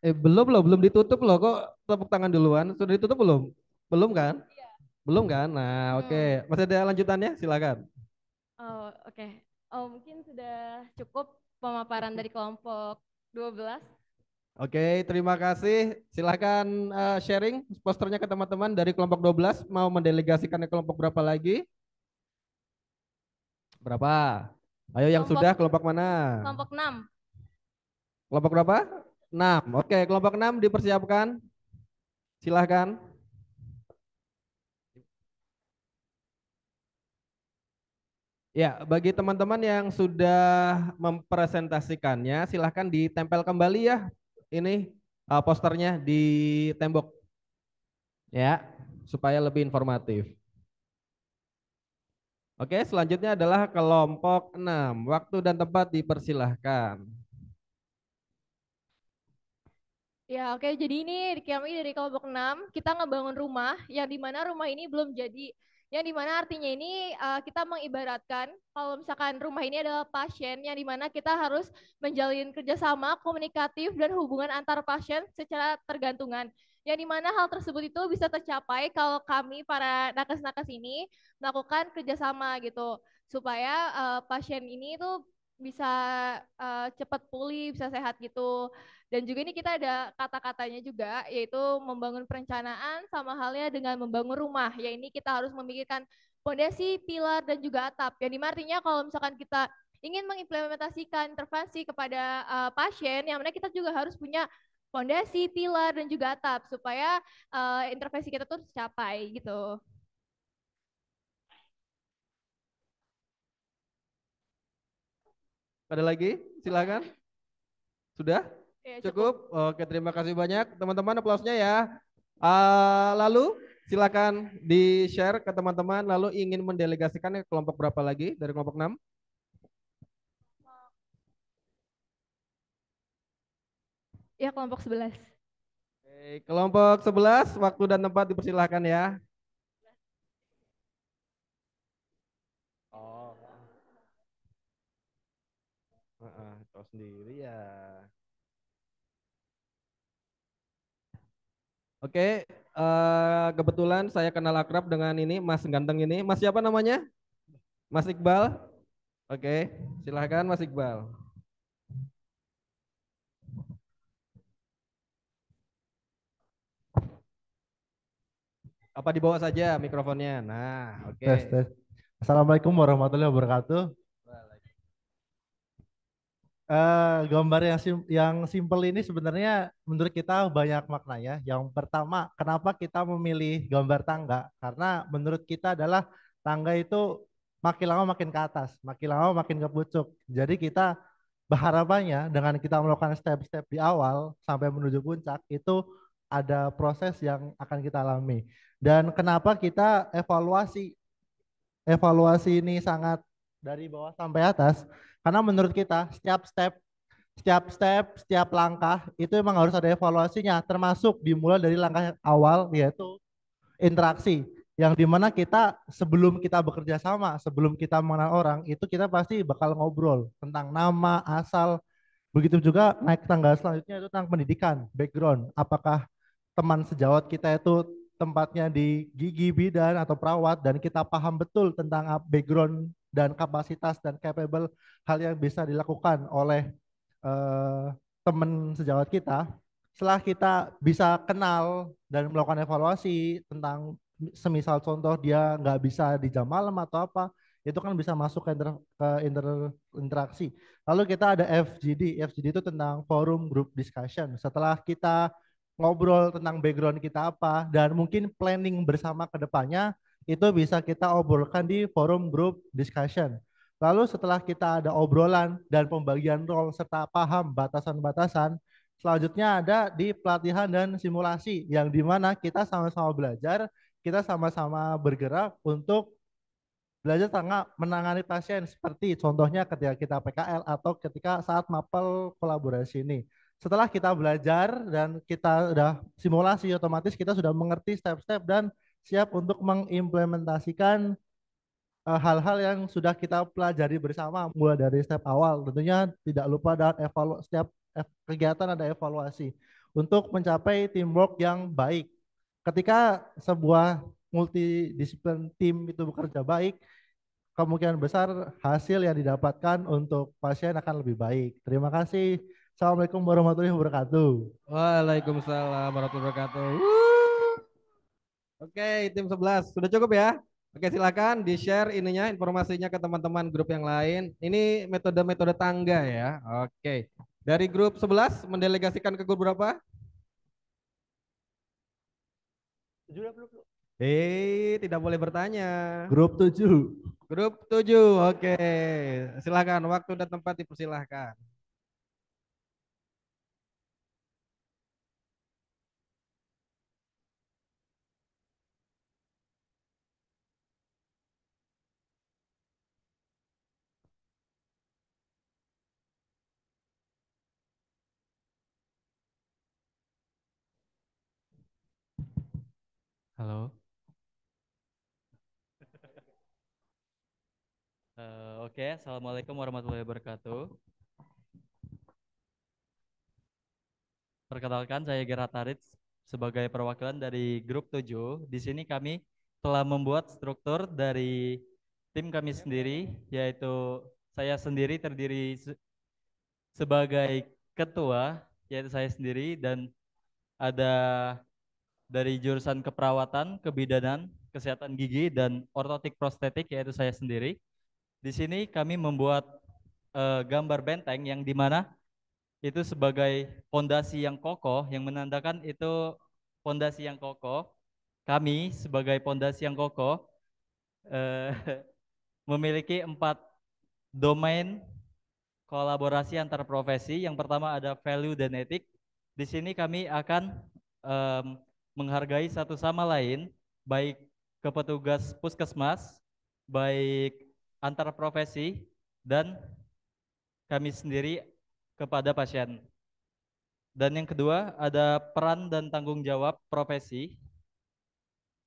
Belum ditutup loh, kok tepuk tangan duluan. Sudah ditutup belum? Belum kan? Iya. Belum kan? Nah, oke. Masih ada lanjutannya? Silakan. Oh, oke. Oh, mungkin sudah cukup pemaparan dari kelompok 12. Oke, terima kasih. Silakan sharing posternya ke teman-teman dari kelompok 12. Mau mendelegasikan ke kelompok berapa lagi? Berapa? Ayo yang sudah, kelompok mana? Kelompok 6. Kelompok berapa? 6. Oke, kelompok 6 dipersiapkan. Silahkan. Ya, bagi teman-teman yang sudah mempresentasikannya, silahkan ditempel kembali ya. Ini posternya di tembok. Ya, supaya lebih informatif. Oke, selanjutnya adalah kelompok 6. Waktu dan tempat dipersilahkan. Ya, oke. Jadi ini kami dari kelompok 6, kita ngebangun rumah yang dimana rumah ini belum jadi. Yang dimana artinya ini kita mengibaratkan kalau misalkan rumah ini adalah pasien yang dimana kita harus menjalin kerjasama komunikatif dan hubungan antar pasien secara tergantungan. Yang dimana hal tersebut itu bisa tercapai kalau kami para nakes-nakes ini melakukan kerjasama gitu supaya pasien ini tuh bisa cepat pulih, bisa sehat gitu. Dan juga ini kita ada kata-katanya juga, yaitu membangun perencanaan sama halnya dengan membangun rumah. Ya ini kita harus memikirkan fondasi, pilar, dan juga atap. Yang dimana artinya kalau misalkan kita ingin mengimplementasikan intervensi kepada pasien, yang mana kita juga harus punya fondasi, pilar, dan juga atap supaya intervensi kita tuh tercapai gitu. Ada lagi? Silakan. Sudah? Ya, cukup. Oke, terima kasih banyak teman-teman, aplausnya ya. Lalu silakan di-share ke teman-teman. Lalu ingin mendelegasikan ke kelompok berapa lagi dari kelompok 6? Ya, kelompok 11. Oke, kelompok 11, waktu dan tempat dipersilahkan ya. Oh. Tahu sendiri ya. Oke, kebetulan saya kenal akrab dengan ini Mas ganteng ini. Mas siapa namanya? Mas Iqbal. Oke, silahkan Mas Iqbal. Apa di bawah saja mikrofonnya? Nah, oke. Tes. Assalamualaikum warahmatullahi wabarakatuh. Gambar yang simple ini sebenarnya menurut kita banyak maknanya. Yang pertama, kenapa kita memilih gambar tangga? Karena menurut kita adalah tangga itu makin lama makin ke atas, makin lama makin ke pucuk. Jadi kita berharapannya dengan kita melakukan step-step di awal sampai menuju puncak itu ada proses yang akan kita alami. Dan kenapa kita evaluasi evaluasi ini sangat dari bawah sampai atas? Karena menurut kita setiap langkah itu memang harus ada evaluasinya, termasuk dimulai dari langkah awal yaitu interaksi, yang dimana kita sebelum kita bekerja sama, sebelum kita mengenal orang, itu kita pasti bakal ngobrol tentang nama, asal, begitu juga naik tangga selanjutnya itu tentang pendidikan, background, apakah teman sejawat kita itu tempatnya di gigi, bidan, atau perawat, dan kita paham betul tentang background dan kapasitas dan capable hal yang bisa dilakukan oleh eh, teman sejawat kita. Setelah kita bisa kenal dan melakukan evaluasi tentang semisal contoh dia nggak bisa di jam malam atau apa, itu kan bisa masuk interaksi. Lalu kita ada FGD. FGD itu tentang forum group discussion. Setelah kita ngobrol tentang background kita apa dan mungkin planning bersama ke depannya, itu bisa kita obrolkan di forum group discussion. Lalu setelah kita ada obrolan dan pembagian role serta paham batasan-batasan, selanjutnya ada di pelatihan dan simulasi yang dimana kita sama-sama belajar, kita sama-sama bergerak untuk belajar tentang menangani pasien seperti contohnya ketika kita PKL atau ketika saat mapel kolaborasi ini. Setelah kita belajar dan kita sudah simulasi, otomatis kita sudah mengerti step-step dan siap untuk mengimplementasikan hal-hal yang sudah kita pelajari bersama mulai dari step awal. Tentunya tidak lupa dan setiap kegiatan ada evaluasi untuk mencapai teamwork yang baik. Ketika sebuah multidisiplin tim itu bekerja baik, kemungkinan besar hasil yang didapatkan untuk pasien akan lebih baik. Terima kasih. Assalamualaikum warahmatullahi wabarakatuh. Waalaikumsalam warahmatullahi wabarakatuh. Oke, tim 11 sudah cukup ya? Oke, silakan di-share ininya informasinya ke teman-teman grup yang lain. Ini metode-metode tangga ya. Oke. Dari grup 11 mendelegasikan ke grup berapa? Tidak boleh bertanya. Grup 7. Grup 7. Oke. Silakan, waktu dan tempat dipersilahkan. Halo. Oke, Assalamualaikum warahmatullahi wabarakatuh. Perkenalkan, saya Gerard Tarits sebagai perwakilan dari grup 7. Di sini kami telah membuat struktur dari tim kami sendiri, yaitu saya sendiri terdiri sebagai ketua, yaitu saya sendiri, dan ada dari jurusan keperawatan, kebidanan, kesehatan gigi, dan ortotik prostetik, yaitu saya sendiri. Di sini kami membuat gambar benteng yang dimana itu sebagai fondasi yang kokoh, yang menandakan itu fondasi yang kokoh. Kami sebagai fondasi yang kokoh eh, memiliki 4 domain kolaborasi antar profesi. Yang pertama ada value dan etik. Di sini kami akan em, menghargai satu sama lain, baik ke petugas puskesmas, baik antar profesi, dan kami sendiri kepada pasien. Dan yang kedua ada peran dan tanggung jawab profesi,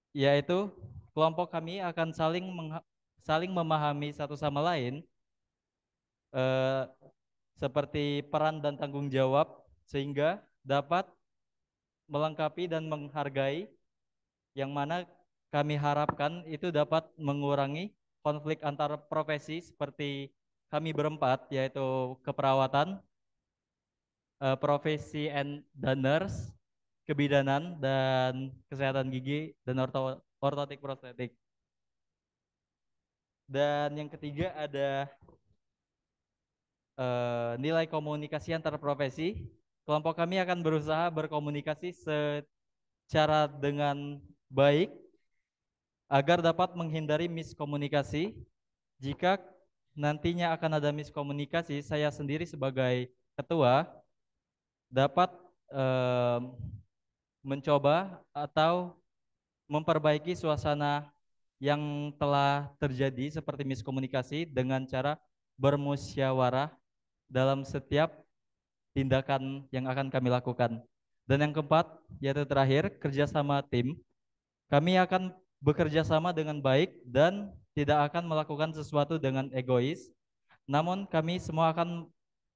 yaitu kelompok kami akan saling memahami satu sama lain, eh, seperti peran dan tanggung jawab, sehingga dapat melengkapi dan menghargai, yang mana kami harapkan itu dapat mengurangi konflik antar profesi seperti kami berempat, yaitu keperawatan, profesi dan nurse, kebidanan, dan kesehatan gigi, dan ortotik prostetik. Dan yang ketiga ada nilai komunikasi antar profesi, kelompok kami akan berusaha berkomunikasi secara dengan baik agar dapat menghindari miskomunikasi. Jika nantinya akan ada miskomunikasi, saya sendiri sebagai ketua dapat mencoba atau memperbaiki suasana yang telah terjadi seperti miskomunikasi dengan cara bermusyawarah dalam setiap tindakan yang akan kami lakukan. Dan yang keempat, yaitu terakhir, kerjasama tim. Kami akan bekerja sama dengan baik dan tidak akan melakukan sesuatu dengan egois. Namun kami semua akan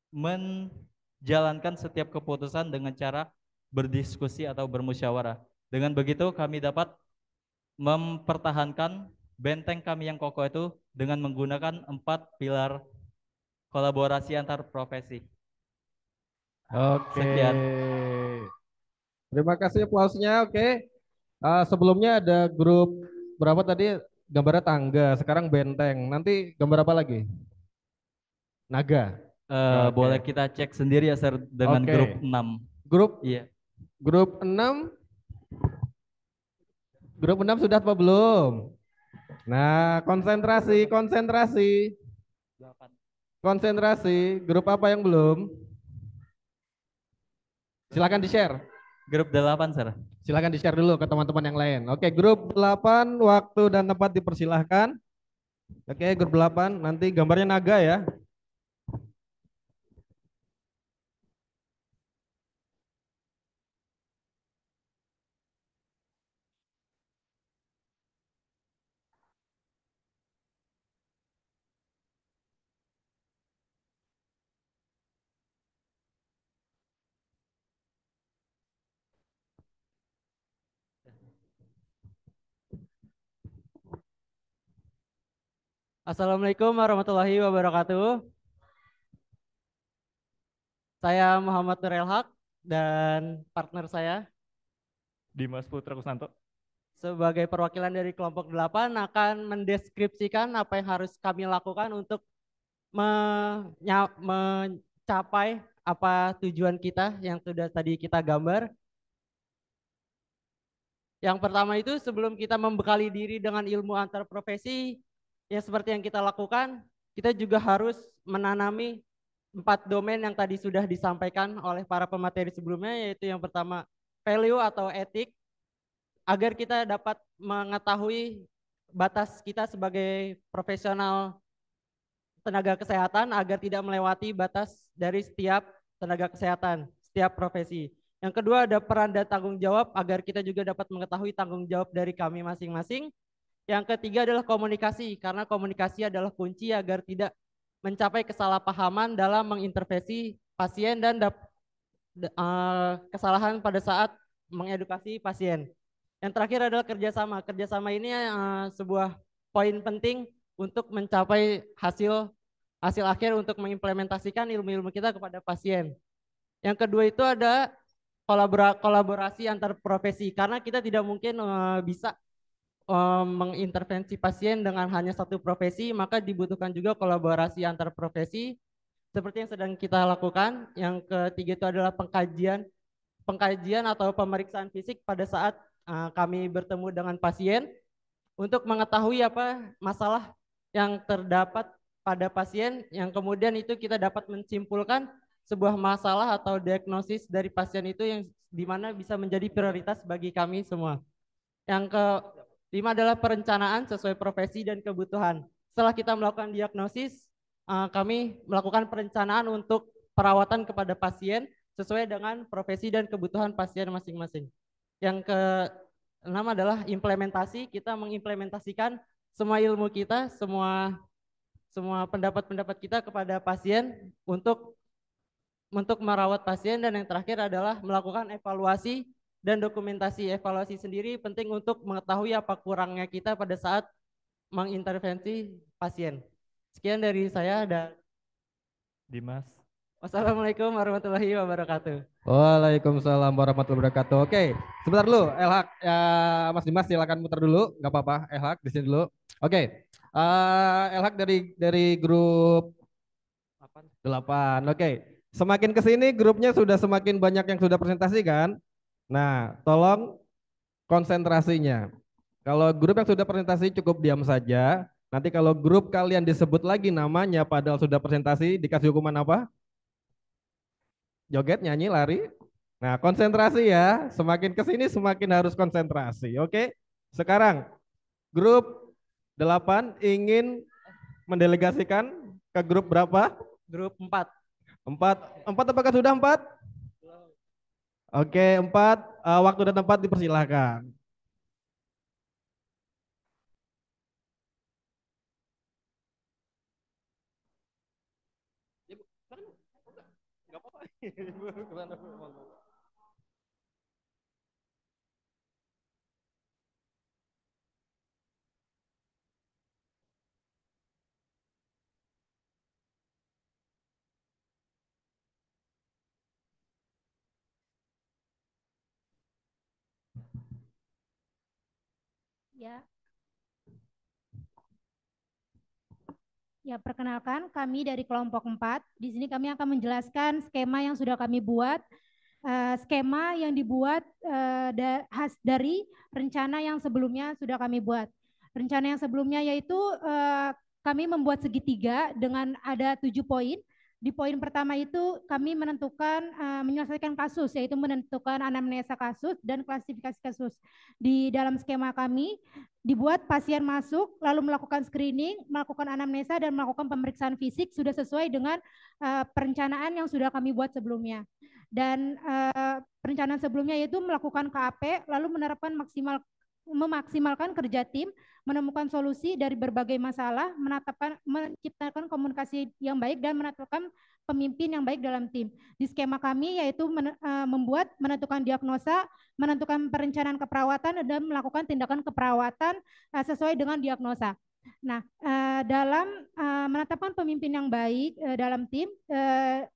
menjalankan setiap keputusan dengan cara berdiskusi atau bermusyawarah. Dengan begitu kami dapat mempertahankan benteng kami yang kokoh itu dengan menggunakan 4 pilar kolaborasi antar profesi. Oke. Sekian. Terima kasih aplausnya. Oke. Sebelumnya ada grup berapa tadi? Gambarnya tangga, sekarang benteng. Nanti gambar apa lagi? Naga. Oke. Boleh kita cek sendiri ya, Sir, dengan Oke. grup 6. Iya. Grup 6. Grup 6 sudah apa belum? Nah, konsentrasi. Konsentrasi. Grup apa yang belum? Silakan di-share. Grup 8, Sir. Silakan di-share dulu ke teman-teman yang lain. Oke, grup 8, waktu dan tempat dipersilahkan. Oke, grup 8, nanti gambarnya naga ya. Assalamualaikum warahmatullahi wabarakatuh. Saya Muhammad Nurel Haq dan partner saya Dimas Putra Kusanto sebagai perwakilan dari kelompok 8 akan mendeskripsikan apa yang harus kami lakukan untuk mencapai apa tujuan kita yang sudah tadi kita gambar. Yang pertama itu sebelum kita membekali diri dengan ilmu antar profesi, ya seperti yang kita lakukan, kita juga harus menanami 4 domain yang tadi sudah disampaikan oleh para pemateri sebelumnya, yaitu yang pertama value atau etik, agar kita dapat mengetahui batas kita sebagai profesional tenaga kesehatan agar tidak melewati batas dari setiap tenaga kesehatan, setiap profesi. Yang kedua ada peran dan tanggung jawab agar kita juga dapat mengetahui tanggung jawab dari kami masing-masing. Yang ketiga adalah komunikasi, karena komunikasi adalah kunci agar tidak mencapai kesalahpahaman dalam mengintervensi pasien dan kesalahan pada saat mengedukasi pasien. Yang terakhir adalah kerjasama. Kerjasama ini sebuah poin penting untuk mencapai hasil akhir untuk mengimplementasikan ilmu-ilmu kita kepada pasien. Yang kedua itu ada kolaborasi antar profesi, karena kita tidak mungkin bisa mengintervensi pasien dengan hanya satu profesi, maka dibutuhkan juga kolaborasi antar profesi seperti yang sedang kita lakukan. Yang ketiga itu adalah pengkajian atau pemeriksaan fisik pada saat kami bertemu dengan pasien untuk mengetahui apa masalah yang terdapat pada pasien, yang kemudian itu kita dapat menyimpulkan sebuah masalah atau diagnosis dari pasien itu yang dimana bisa menjadi prioritas bagi kami semua. Yang kelima adalah perencanaan sesuai profesi dan kebutuhan. Setelah kita melakukan diagnosis, kami melakukan perencanaan untuk perawatan kepada pasien sesuai dengan profesi dan kebutuhan pasien masing-masing. Yang keenam adalah implementasi. Kita mengimplementasikan semua ilmu kita, semua pendapat-pendapat kita kepada pasien untuk merawat pasien. Dan yang terakhir adalah melakukan evaluasi dan dokumentasi. Evaluasi sendiri penting untuk mengetahui apa kurangnya kita pada saat mengintervensi pasien. Sekian dari saya dan Dimas. Wassalamualaikum warahmatullahi wabarakatuh. Waalaikumsalam warahmatullahi wabarakatuh. Oke, sebentar dulu, Elhak. Ya, Mas Dimas silakan muter dulu, nggak apa-apa. Elhak di sini dulu. Oke, Elhak dari grup 8. Oke. Semakin ke sini grupnya sudah semakin banyak yang sudah presentasi kan? Nah, tolong konsentrasinya. Kalau grup yang sudah presentasi cukup diam saja. Nanti kalau grup kalian disebut lagi namanya padahal sudah presentasi, dikasih hukuman apa? Joget, nyanyi, lari. Nah, konsentrasi ya. Semakin ke sini semakin harus konsentrasi. Oke. Sekarang grup 8 ingin mendelegasikan ke grup berapa? Grup 4. 4 apakah sudah 4? Oke, 4. Waktu dan tempat dipersilahkan. Ya. Ya, perkenalkan kami dari kelompok 4. Di sini kami akan menjelaskan skema yang sudah kami buat. Skema yang dibuat dari rencana yang sebelumnya sudah kami buat. Rencana yang sebelumnya yaitu kami membuat segitiga dengan ada 7 poin. Di poin pertama itu kami menentukan menyelesaikan kasus, yaitu menentukan anamnesa kasus dan klasifikasi kasus. Di dalam skema kami dibuat pasien masuk, lalu melakukan screening, melakukan anamnesa dan melakukan pemeriksaan fisik sudah sesuai dengan perencanaan yang sudah kami buat sebelumnya. Dan perencanaan sebelumnya yaitu melakukan KAP, lalu memaksimalkan kerja tim, menemukan solusi dari berbagai masalah, menciptakan komunikasi yang baik dan menetapkan pemimpin yang baik dalam tim. Di skema kami yaitu menentukan diagnosa, menentukan perencanaan keperawatan dan melakukan tindakan keperawatan sesuai dengan diagnosa. Nah, dalam menetapkan pemimpin yang baik dalam tim,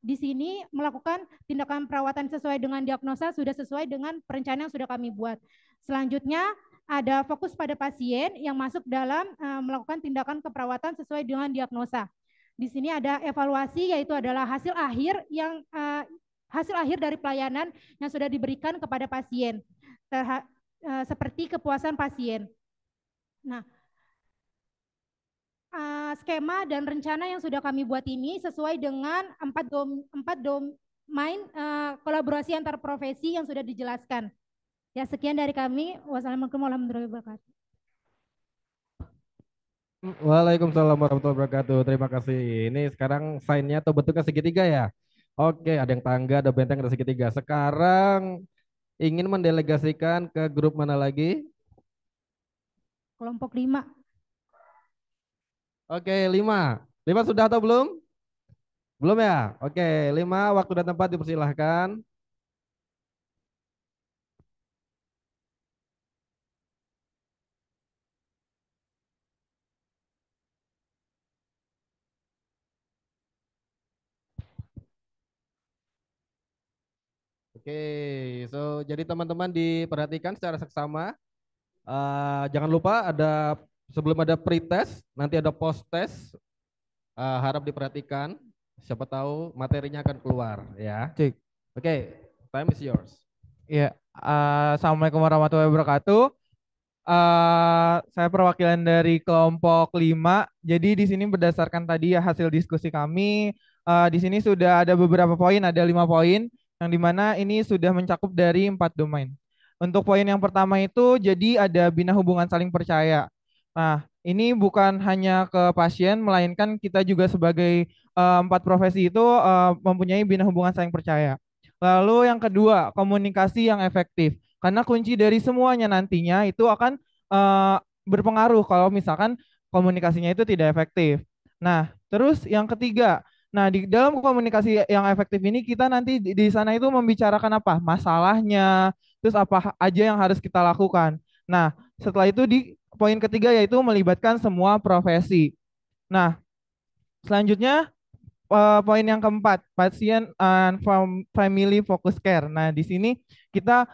di sini melakukan tindakan perawatan sesuai dengan diagnosa sudah sesuai dengan perencanaan yang sudah kami buat. Selanjutnya ada fokus pada pasien yang masuk dalam melakukan tindakan keperawatan sesuai dengan diagnosa. Di sini ada evaluasi yaitu adalah hasil akhir dari pelayanan yang sudah diberikan kepada pasien, seperti kepuasan pasien. Nah, skema dan rencana yang sudah kami buat ini sesuai dengan 4 domain kolaborasi antar profesi yang sudah dijelaskan. Ya, sekian dari kami. Wassalamualaikum warahmatullahi wabarakatuh. Waalaikumsalam warahmatullahi wabarakatuh. Terima kasih. Ini sekarang sign-nya atau bentuknya segitiga ya? Oke, ada yang tangga, ada benteng, ada segitiga. Sekarang ingin mendelegasikan ke grup mana lagi? Kelompok 5. Oke, 5. 5 sudah atau belum? Belum ya? Oke, 5. Waktu dan tempat dipersilahkan. Oke, jadi teman-teman diperhatikan secara seksama. Jangan lupa sebelum ada pre-test, nanti ada post-test. Harap diperhatikan. Siapa tahu materinya akan keluar ya. Cik. Oke, time is yours. Ya, Assalamualaikum warahmatullahi wabarakatuh. Saya perwakilan dari kelompok 5. Jadi di sini berdasarkan tadi ya hasil diskusi kami, di sini sudah ada beberapa poin, ada 5 poin yang dimana ini sudah mencakup dari 4 domain. Untuk poin yang pertama itu jadi ada bina hubungan saling percaya. Nah, ini bukan hanya ke pasien, melainkan kita juga sebagai 4 profesi itu mempunyai bina hubungan saling percaya. Lalu yang kedua, komunikasi yang efektif. Karena kunci dari semuanya nantinya itu akan berpengaruh kalau misalkan komunikasinya itu tidak efektif. Nah, terus yang ketiga, nah di dalam komunikasi yang efektif ini kita nanti di sana itu membicarakan apa? Masalahnya, terus apa aja yang harus kita lakukan. Nah, setelah itu di poin ketiga yaitu melibatkan semua profesi. Nah, selanjutnya poin yang keempat, pasien and family focus care. Nah, di sini kita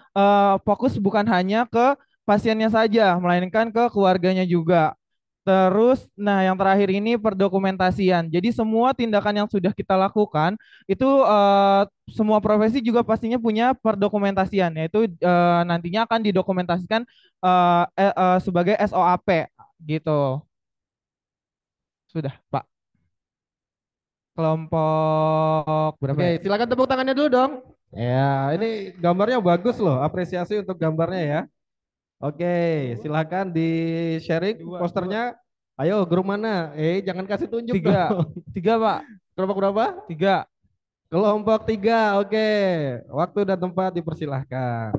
fokus bukan hanya ke pasiennya saja, melainkan ke keluarganya juga. Terus, nah yang terakhir ini perdokumentasian. Jadi semua tindakan yang sudah kita lakukan itu semua profesi juga pastinya punya perdokumentasian, yaitu nantinya akan didokumentasikan sebagai SOAP gitu. Sudah, Pak. Kelompok berapa Oke, ya? silakan tepuk tangannya dulu dong. Ya, ini gambarnya bagus loh. Apresiasi untuk gambarnya ya. Oke, silakan di sharing posternya. Ayo, grup mana? Jangan kasih tunjuk Tiga. dong. Tiga, Pak. Kelompok berapa? Tiga. Kelompok 3. Oke, waktu dan tempat dipersilahkan.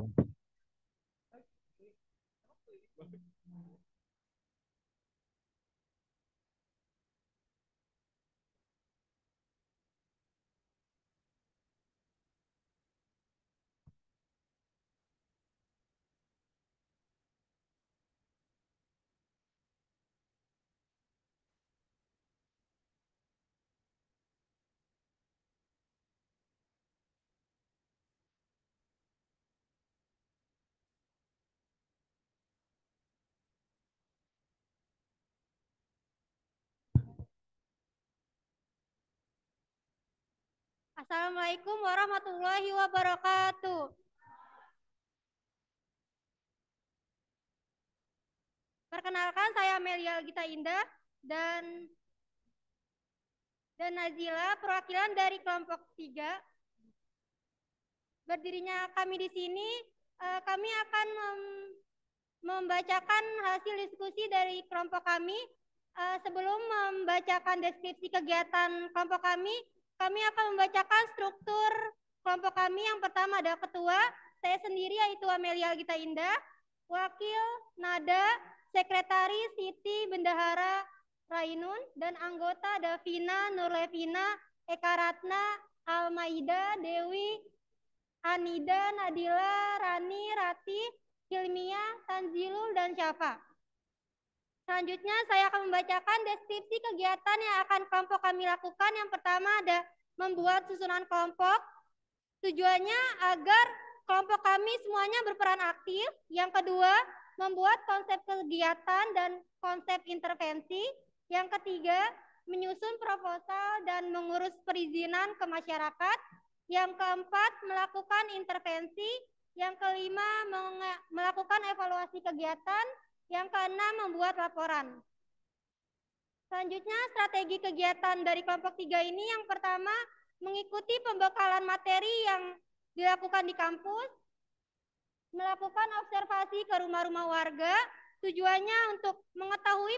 Assalamualaikum warahmatullahi wabarakatuh. Perkenalkan, saya Amelia Gita Indah dan Nazila, perwakilan dari kelompok 3. Berdirinya kami di sini, kami akan membacakan hasil diskusi dari kelompok kami. Sebelum membacakan deskripsi kegiatan kelompok kami akan membacakan struktur kelompok kami. Yang pertama ada ketua, saya sendiri yaitu Amelia Gita Indah, wakil Nada, sekretaris Siti Bendahara Rainun, dan anggota Davina, Nurlevina, Eka Ratna, Almaida, Dewi, Anida, Nadila, Rani, Rati, Hilmia, Tanzilul, dan Syafa. Selanjutnya saya akan membacakan deskripsi kegiatan yang akan kelompok kami lakukan. Yang pertama ada membuat susunan kelompok. Tujuannya agar kelompok kami semuanya berperan aktif. Yang kedua, membuat konsep kegiatan dan konsep intervensi. Yang ketiga, menyusun proposal dan mengurus perizinan ke masyarakat. Yang keempat, melakukan intervensi. Yang kelima, melakukan evaluasi kegiatan. Yang keenam, membuat laporan. Selanjutnya, strategi kegiatan dari kelompok 3 ini yang pertama, mengikuti pembekalan materi yang dilakukan di kampus, melakukan observasi ke rumah-rumah warga, tujuannya untuk mengetahui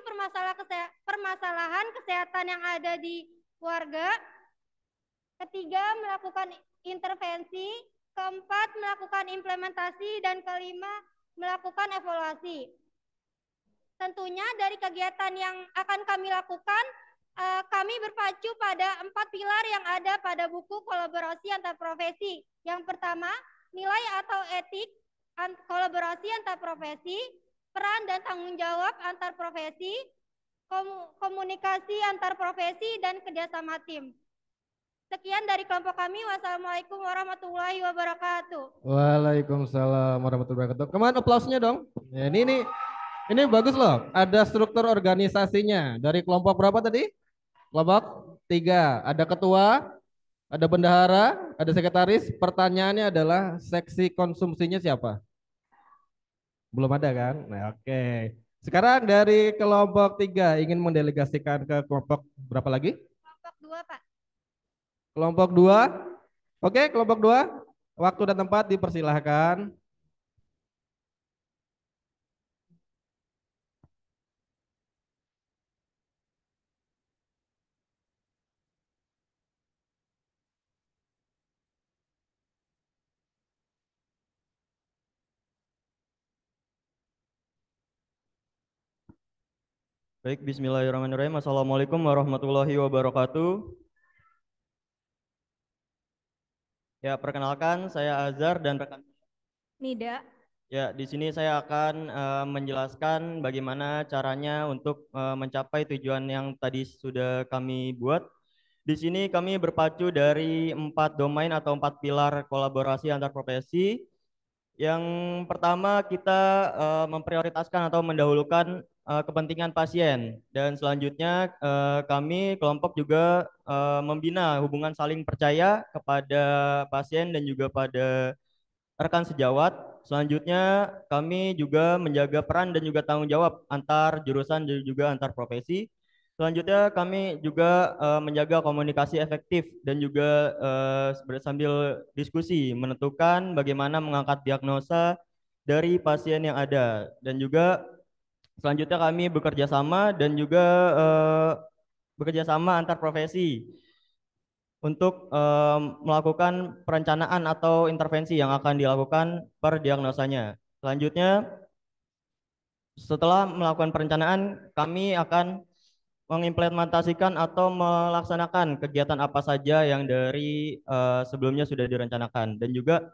permasalahan kesehatan yang ada di warga. Ketiga, melakukan intervensi. Keempat, melakukan implementasi. Dan kelima, melakukan evaluasi. Tentunya dari kegiatan yang akan kami lakukan, kami berpacu pada 4 pilar yang ada pada buku kolaborasi antar profesi. Yang pertama, nilai atau etik kolaborasi antar profesi, peran dan tanggung jawab antar profesi, komunikasi antar profesi, dan kerjasama tim. Sekian dari kelompok kami. Wassalamualaikum warahmatullahi wabarakatuh. Waalaikumsalam warahmatullahi wabarakatuh. Kemana aplausnya dong? Ya, ini bagus loh. Ada struktur organisasinya. Dari kelompok berapa tadi? Kelompok 3. Ada ketua, ada bendahara, ada sekretaris. Pertanyaannya adalah seksi konsumsinya siapa? Belum ada kan? Nah, oke. Sekarang dari kelompok 3 ingin mendelegasikan ke kelompok berapa lagi? Kelompok 2, Pak. Kelompok 2. Oke, kelompok 2. Waktu dan tempat dipersilahkan. Baik, bismillahirrahmanirrahim. Assalamualaikum warahmatullahi wabarakatuh. Ya, perkenalkan saya Azhar dan rekan Nida. Ya, di sini saya akan menjelaskan bagaimana caranya untuk mencapai tujuan yang tadi sudah kami buat. Di sini kami berpacu dari 4 domain atau 4 pilar kolaborasi antar profesi. Yang pertama kita memprioritaskan atau mendahulukan kepentingan pasien. Dan selanjutnya kami kelompok juga membina hubungan saling percaya kepada pasien dan juga pada rekan sejawat. Selanjutnya kami juga menjaga peran dan juga tanggung jawab antar jurusan dan juga antar profesi. Selanjutnya kami juga menjaga komunikasi efektif dan juga sambil diskusi menentukan bagaimana mengangkat diagnosa dari pasien yang ada. Dan juga selanjutnya kami bekerja sama dan juga bekerja sama antar profesi untuk melakukan perencanaan atau intervensi yang akan dilakukan per diagnosanya. Selanjutnya, setelah melakukan perencanaan, kami akan mengimplementasikan atau melaksanakan kegiatan apa saja yang dari sebelumnya sudah direncanakan. Dan juga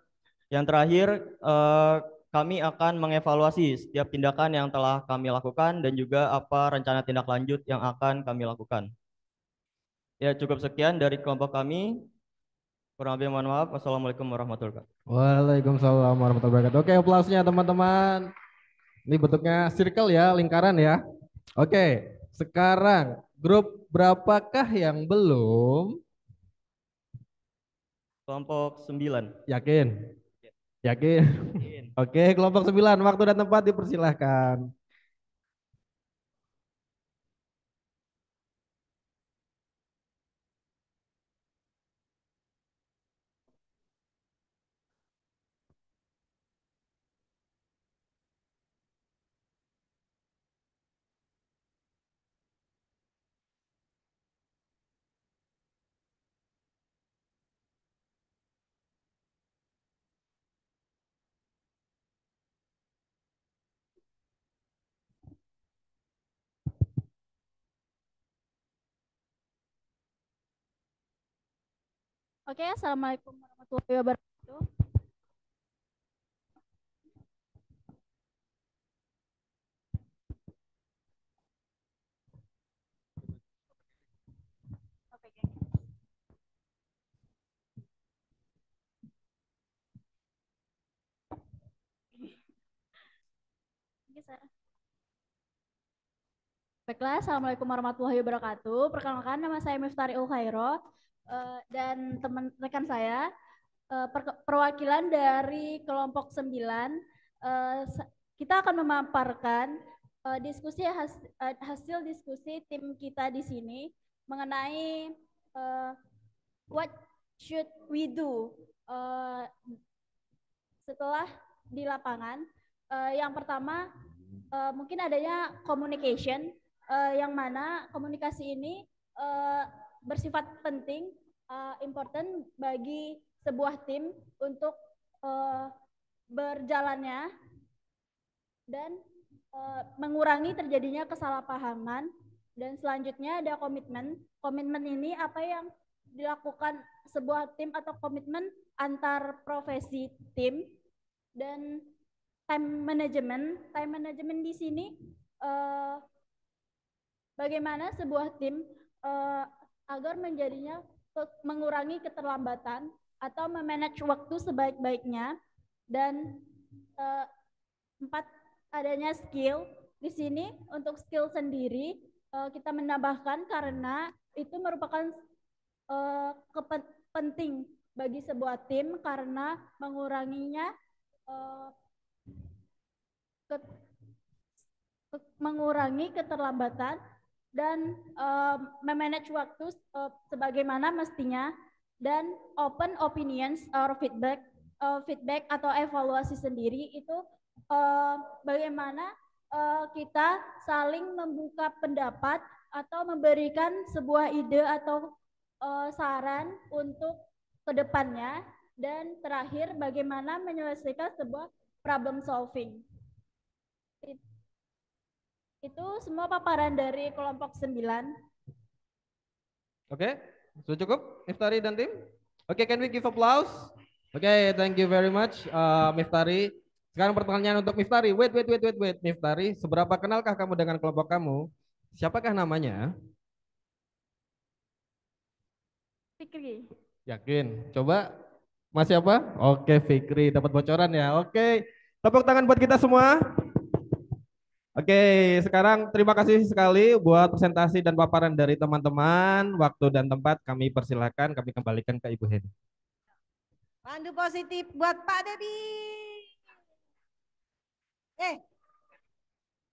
yang terakhir, kami akan mengevaluasi setiap tindakan yang telah kami lakukan dan juga apa rencana tindak lanjut yang akan kami lakukan. Ya, cukup sekian dari kelompok kami. Kurang lebih mohon maaf. Wassalamualaikum warahmatullahi wabarakatuh. Waalaikumsalam warahmatullahi wabarakatuh. Oke, aplausnya teman-teman. Ini bentuknya circle ya, lingkaran ya. Oke, sekarang grup berapakah yang belum? Kelompok 9. Yakin? Yakin? Oke, kelompok 9, waktu dan tempat dipersilahkan. Oke, assalamualaikum warahmatullahi wabarakatuh. Baiklah, assalamualaikum warahmatullahi wabarakatuh. Perkenalkan, nama saya Miftari Ul Khairo dan teman rekan saya perwakilan dari kelompok 9. Kita akan memaparkan diskusi hasil diskusi tim kita di sini mengenai what should we do setelah di lapangan. Yang pertama mungkin adanya communication, yang mana komunikasi ini bersifat penting, important bagi sebuah tim untuk berjalannya dan mengurangi terjadinya kesalahpahaman. Dan selanjutnya ada komitmen. Komitmen ini apa yang dilakukan sebuah tim atau komitmen antar profesi tim. Dan time management. Time management di sini bagaimana sebuah tim agar mengurangi keterlambatan atau memanage waktu sebaik-baiknya. Dan 4, adanya skill. Di sini untuk skill sendiri kita menambahkan karena itu merupakan penting bagi sebuah tim karena menguranginya mengurangi keterlambatan dan memanage waktu sebagaimana mestinya, dan open opinions or feedback atau evaluasi sendiri itu bagaimana kita saling membuka pendapat atau memberikan sebuah ide atau saran untuk kedepannya. Dan terakhir bagaimana menyelesaikan sebuah problem solving. Itu semua paparan dari kelompok 9. Oke, sudah cukup Miftari dan tim? Oke, can we give applause? Oke, thank you very much Miftari. Sekarang pertanyaan untuk Miftari. Wait. Miftari, seberapa kenalkah kamu dengan kelompok kamu? Siapakah namanya? Fikri. Yakin? Coba Mas siapa? Oke, Fikri dapat bocoran ya. Oke, tepuk tangan buat kita semua. Oke, sekarang terima kasih sekali buat presentasi dan paparan dari teman-teman. Waktu dan tempat kami persilahkan, kami kembalikan ke Ibu Heni. Pandu positif buat Pak Dedi.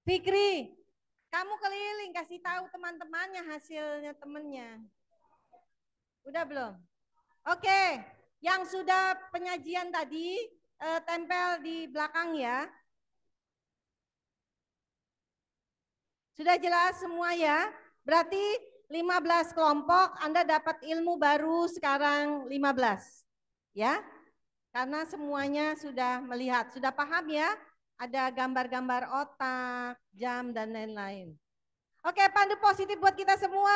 Fikri, kamu keliling kasih tahu teman-temannya hasilnya temennya. Udah belum? Oke, yang sudah penyajian tadi tempel di belakang ya. Sudah jelas semua ya? Berarti 15 kelompok Anda dapat ilmu baru sekarang 15. Ya? Karena semuanya sudah melihat, sudah paham ya? Ada gambar-gambar otak, jam dan lain-lain. Oke, pandu positif buat kita semua.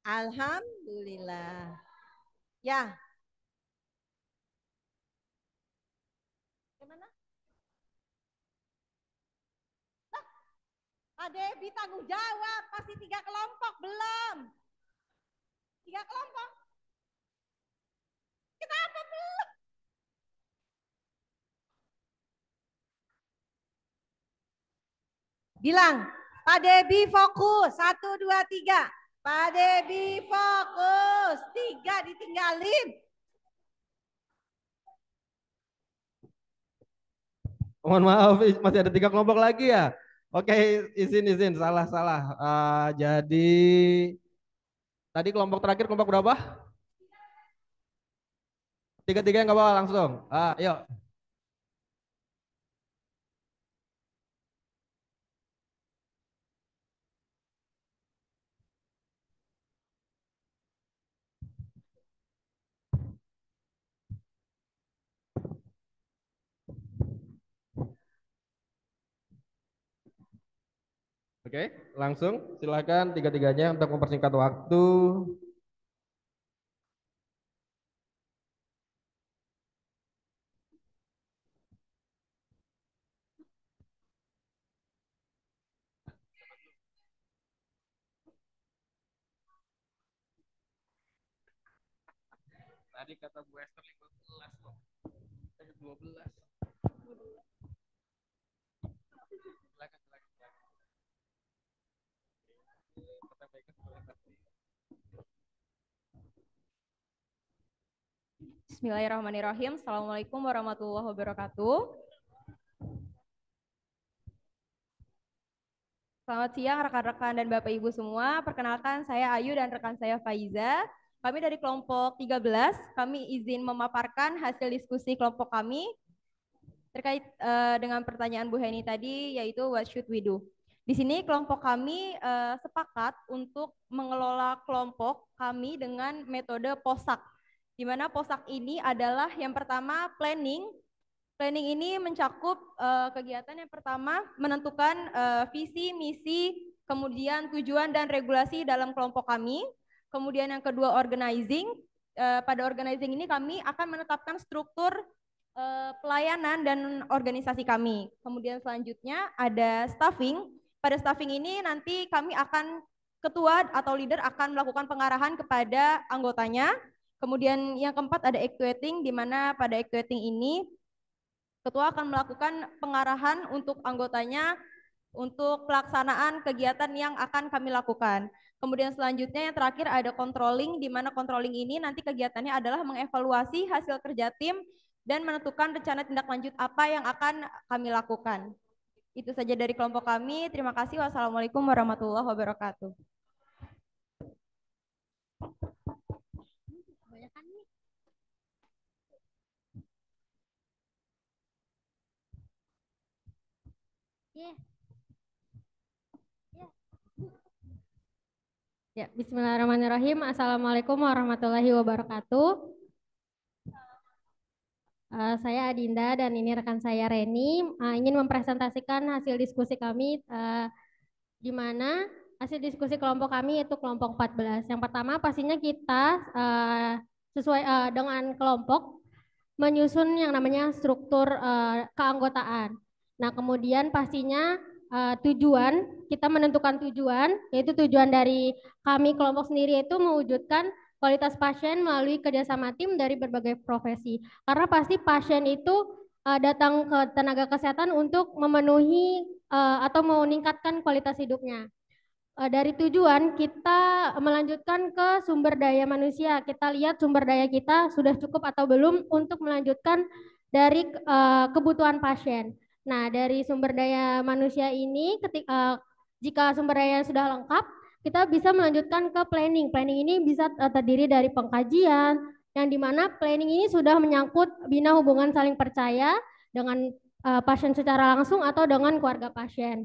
Alhamdulillah. Ya. Gimana? Nah, Pak Debi tanggung jawab, pasti 3 kelompok belum? 3 kelompok? Kenapa belum? Bilang, Pak Debi fokus, 1, 2, 3. Pak Debi fokus, 3 ditinggalin. Mohon maaf, masih ada 3 kelompok lagi ya. Oke, izin, salah. Jadi tadi kelompok terakhir kelompok berapa? 3-3 nggak apa-apa langsung. Yuk. Oke, langsung silakan 3-3-nya untuk mempersingkat waktu. Tadi kata Bu Esther 15 loh. 12. Bismillahirrahmanirrahim. Assalamualaikum warahmatullahi wabarakatuh. Selamat siang rekan-rekan dan Bapak Ibu semua. Perkenalkan saya Ayu dan rekan saya Faiza. Kami dari kelompok 13. Kami izin memaparkan hasil diskusi kelompok kami terkait dengan pertanyaan Bu Heni tadi, yaitu what should we do. Di sini kelompok kami sepakat untuk mengelola kelompok kami dengan metode POSAK. Di mana POSAK ini adalah yang pertama planning. Planning ini mencakup kegiatan yang pertama menentukan visi, misi, kemudian tujuan dan regulasi dalam kelompok kami. Kemudian yang kedua organizing. Pada organizing ini kami akan menetapkan struktur pelayanan dan organisasi kami. Kemudian selanjutnya ada staffing. Pada staffing ini nanti kami akan ketua atau leader akan melakukan pengarahan kepada anggotanya. Kemudian yang keempat ada actuating, di mana pada actuating ini ketua akan melakukan pengarahan untuk anggotanya untuk pelaksanaan kegiatan yang akan kami lakukan. Kemudian selanjutnya yang terakhir ada controlling, di mana controlling ini nanti kegiatannya adalah mengevaluasi hasil kerja tim dan menentukan rencana tindak lanjut apa yang akan kami lakukan. Itu saja dari kelompok kami. Terima kasih. Wassalamualaikum warahmatullahi wabarakatuh. Ya, bismillahirrahmanirrahim. Assalamualaikum warahmatullahi wabarakatuh. Saya Adinda dan ini rekan saya Reni. Ingin mempresentasikan hasil diskusi kami di mana hasil diskusi kelompok kami itu kelompok 14. Yang pertama pastinya kita sesuai dengan kelompok menyusun yang namanya struktur keanggotaan. Nah, kemudian pastinya tujuan, kita menentukan tujuan, yaitu tujuan dari kami kelompok sendiri itu mewujudkan kualitas pasien melalui kerjasama tim dari berbagai profesi. Karena pasti pasien itu datang ke tenaga kesehatan untuk memenuhi atau meningkatkan kualitas hidupnya. Dari tujuan kita melanjutkan ke sumber daya manusia. Kita lihat sumber daya kita sudah cukup atau belum untuk melanjutkan dari kebutuhan pasien. Nah, dari sumber daya manusia ini jika sumber daya sudah lengkap, kita bisa melanjutkan ke planning. Planning ini bisa terdiri dari pengkajian, yang dimana planning ini sudah menyangkut bina hubungan saling percaya dengan pasien secara langsung atau dengan keluarga pasien.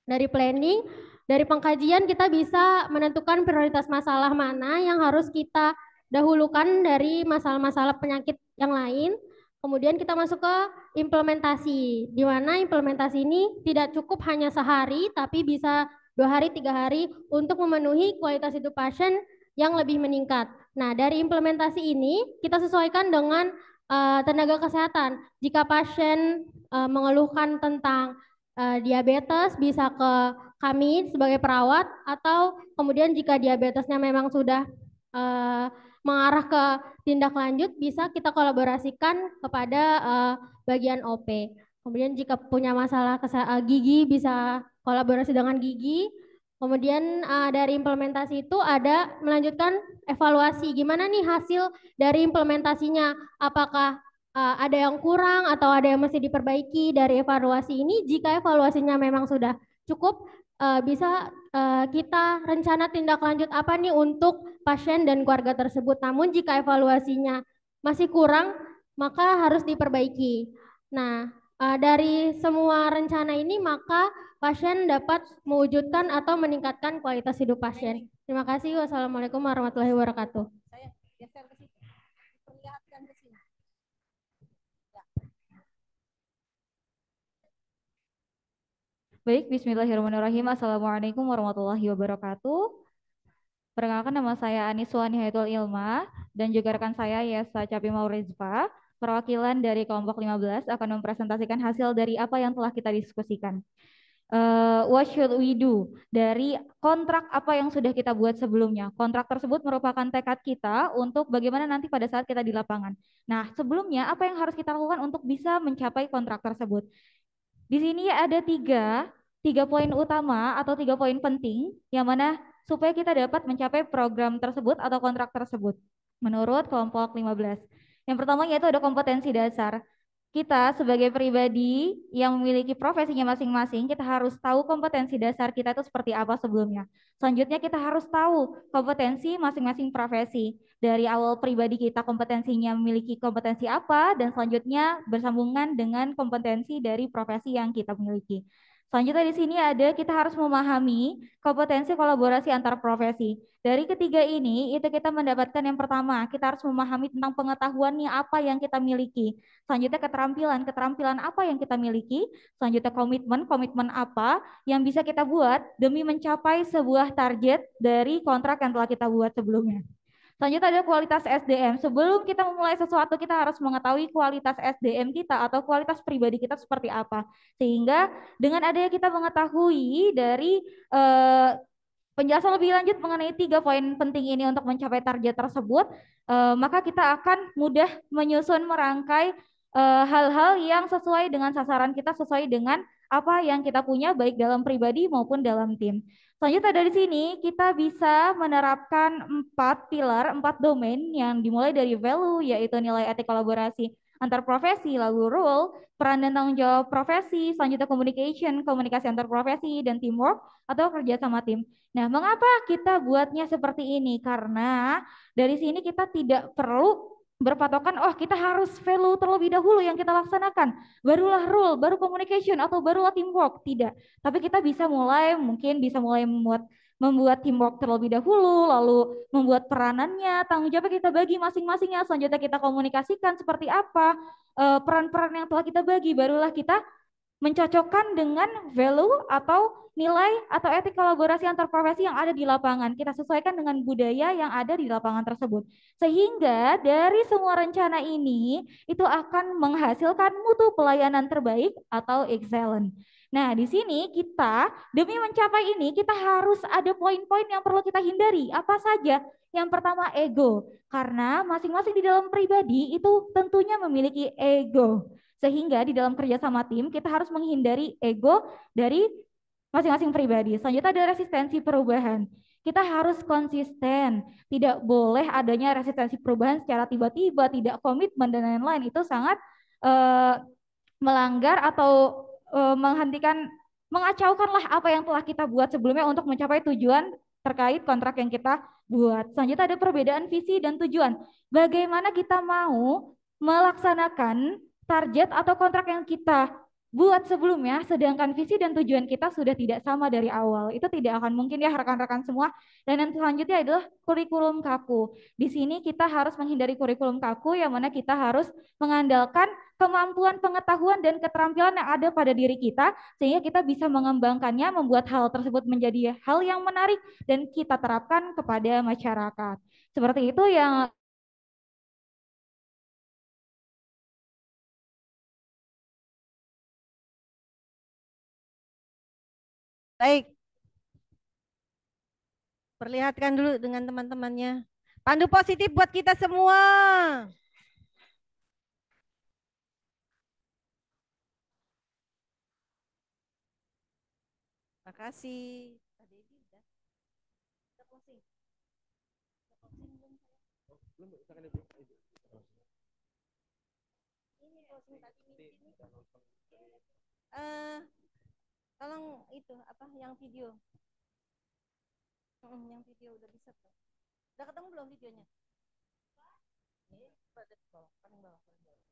Dari planning, dari pengkajian kita bisa menentukan prioritas masalah mana yang harus kita dahulukan dari masalah-masalah penyakit yang lain. Kemudian kita masuk ke implementasi, di mana implementasi ini tidak cukup hanya sehari, tapi bisa 2 hari, 3 hari untuk memenuhi kualitas hidup pasien yang lebih meningkat. Nah, dari implementasi ini kita sesuaikan dengan tenaga kesehatan. Jika pasien mengeluhkan tentang diabetes, bisa ke kami sebagai perawat, atau kemudian jika diabetesnya memang sudah mengarah ke tindak lanjut, bisa kita kolaborasikan kepada bagian OP. Kemudian jika punya masalah gigi, bisa kolaborasi dengan gigi. Kemudian dari implementasi itu ada melanjutkan evaluasi. Gimana nih hasil dari implementasinya? Apakah ada yang kurang atau ada yang mesti diperbaiki dari evaluasi ini? Jika evaluasinya memang sudah cukup, bisa kita rencana tindak lanjut apa nih untuk pasien dan keluarga tersebut. Namun jika evaluasinya masih kurang, maka harus diperbaiki. Nah, dari semua rencana ini maka pasien dapat mewujudkan atau meningkatkan kualitas hidup pasien. Terima kasih. Wassalamualaikum warahmatullahi wabarakatuh. Saya geser ke situ. Perlihatkan ke sini. Baik, bismillahirrahmanirrahim. Assalamualaikum warahmatullahi wabarakatuh. Perkenalkan, nama saya Aniswani Hayatul Ilma dan juga rekan saya Yesa Capi Maurizfa, perwakilan dari kelompok 15 akan mempresentasikan hasil dari apa yang telah kita diskusikan. What should we do? Dari kontrak apa yang sudah kita buat sebelumnya. Kontrak tersebut merupakan tekad kita untuk bagaimana nanti pada saat kita di lapangan. Nah, sebelumnya apa yang harus kita lakukan untuk bisa mencapai kontrak tersebut? Di sini ada tiga poin utama atau 3 poin penting yang mana supaya kita dapat mencapai program tersebut atau kontrak tersebut menurut kelompok 15. Yang pertama yaitu ada kompetensi dasar. Kita sebagai pribadi yang memiliki profesinya masing-masing, kita harus tahu kompetensi dasar kita itu seperti apa sebelumnya. Selanjutnya kita harus tahu kompetensi masing-masing profesi. Dari awal pribadi kita kompetensinya memiliki kompetensi apa, dan selanjutnya bersambungan dengan kompetensi dari profesi yang kita miliki. Selanjutnya di sini ada kita harus memahami kompetensi kolaborasi antar profesi. Dari ketiga ini itu kita mendapatkan yang pertama, kita harus memahami tentang pengetahuannya apa yang kita miliki. Selanjutnya keterampilan apa yang kita miliki. Selanjutnya komitmen apa yang bisa kita buat demi mencapai sebuah target dari kontrak yang telah kita buat sebelumnya. Selanjutnya ada kualitas SDM. Sebelum kita memulai sesuatu, kita harus mengetahui kualitas SDM kita atau kualitas pribadi kita seperti apa. Sehingga dengan adanya kita mengetahui dari penjelasan lebih lanjut mengenai 3 poin penting ini untuk mencapai target tersebut, maka kita akan mudah menyusun merangkai hal-hal yang sesuai dengan sasaran kita, sesuai dengan apa yang kita punya baik dalam pribadi maupun dalam tim. Selanjutnya dari sini kita bisa menerapkan 4 pilar, 4 domain yang dimulai dari value, yaitu nilai etik kolaborasi antar profesi, lalu role, peran dan tanggung jawab profesi, selanjutnya communication, komunikasi antar profesi, dan teamwork atau kerja sama tim. Nah, mengapa kita buatnya seperti ini? Karena dari sini kita tidak perlu berpatokan, oh kita harus value terlebih dahulu yang kita laksanakan, barulah rule, baru communication, atau barulah teamwork. Tidak, tapi kita bisa mulai, mungkin bisa mulai membuat teamwork terlebih dahulu, lalu membuat peranannya, tanggung jawab kita bagi masing-masingnya, selanjutnya kita komunikasikan seperti apa, peran-peran yang telah kita bagi, barulah kita mencocokkan dengan value atau nilai atau etik kolaborasi antar profesi yang ada di lapangan. Kita sesuaikan dengan budaya yang ada di lapangan tersebut. Sehingga dari semua rencana ini itu akan menghasilkan mutu pelayanan terbaik atau excellent. Nah, di sini kita demi mencapai ini kita harus ada poin-poin yang perlu kita hindari. Apa saja? Yang pertama ego, karena masing-masing di dalam pribadi itu tentunya memiliki ego. Sehingga di dalam kerja sama tim kita harus menghindari ego dari masing-masing pribadi. Selanjutnya ada resistensi perubahan. Kita harus konsisten, tidak boleh adanya resistensi perubahan secara tiba-tiba, tidak komitmen dan lain-lain. Itu sangat melanggar atau menghentikan, mengacaukanlah apa yang telah kita buat sebelumnya untuk mencapai tujuan terkait kontrak yang kita buat. Selanjutnya ada perbedaan visi dan tujuan. Bagaimana kita mau melaksanakan target atau kontrak yang kita buat sebelumnya, sedangkan visi dan tujuan kita sudah tidak sama dari awal. Itu tidak akan mungkin ya rekan-rekan semua. Dan yang selanjutnya adalah kurikulum kaku. Di sini kita harus menghindari kurikulum kaku yang mana kita harus mengandalkan kemampuan, pengetahuan, dan keterampilan yang ada pada diri kita sehingga kita bisa mengembangkannya, membuat hal tersebut menjadi hal yang menarik dan kita terapkan kepada masyarakat. Seperti itu yang Baik. Perlihatkan dulu dengan teman-temannya. Pandu positif buat kita semua. Makasih. Tolong itu apa yang video? Yang video udah bisa tuh. Udah ketemu belum videonya? Ini pada bawah, paling bawah, paling bawah.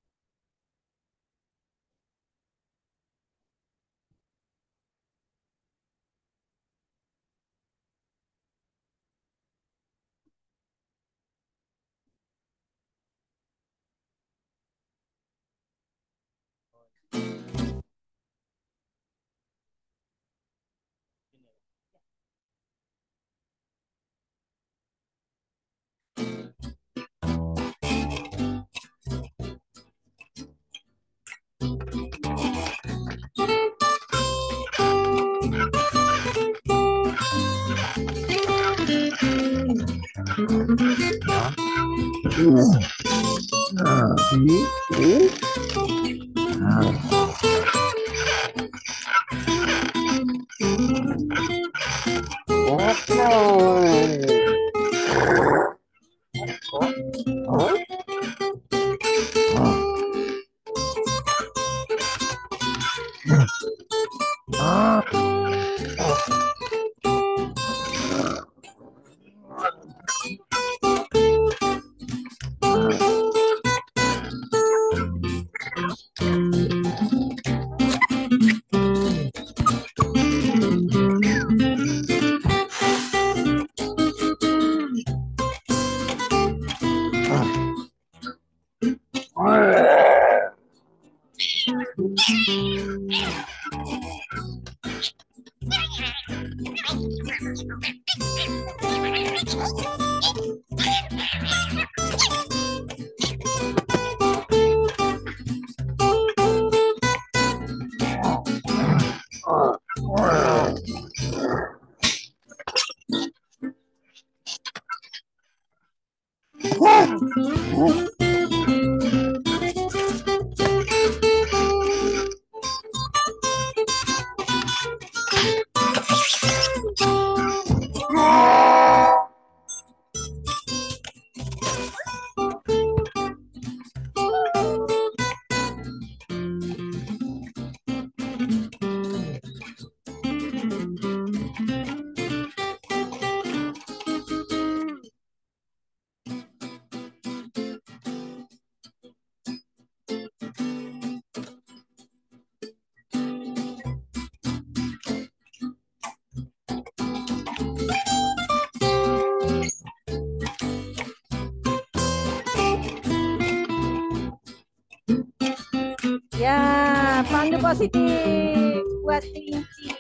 Ya, pandu positif buat kelinci.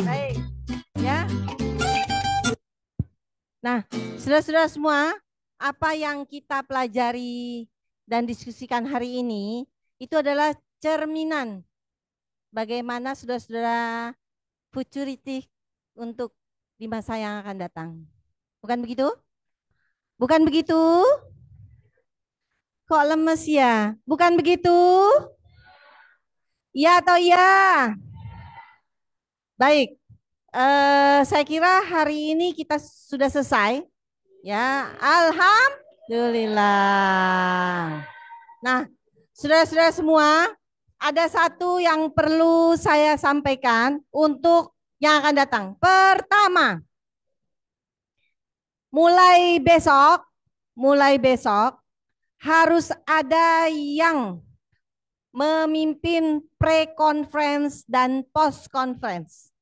Baik, ya. Nah, saudara-saudara semua, apa yang kita pelajari dan diskusikan hari ini itu adalah cerminan bagaimana saudara-saudara futuristik untuk di masa yang akan datang. Bukan begitu? Bukan begitu? Kok lemes ya? Bukan begitu? Ya atau ya? Baik, saya kira hari ini kita sudah selesai. Ya, alhamdulillah. Nah, saudara-saudara semua, ada satu yang perlu saya sampaikan untuk yang akan datang. Pertama, mulai besok harus ada yang memimpin pre-conference dan post-conference.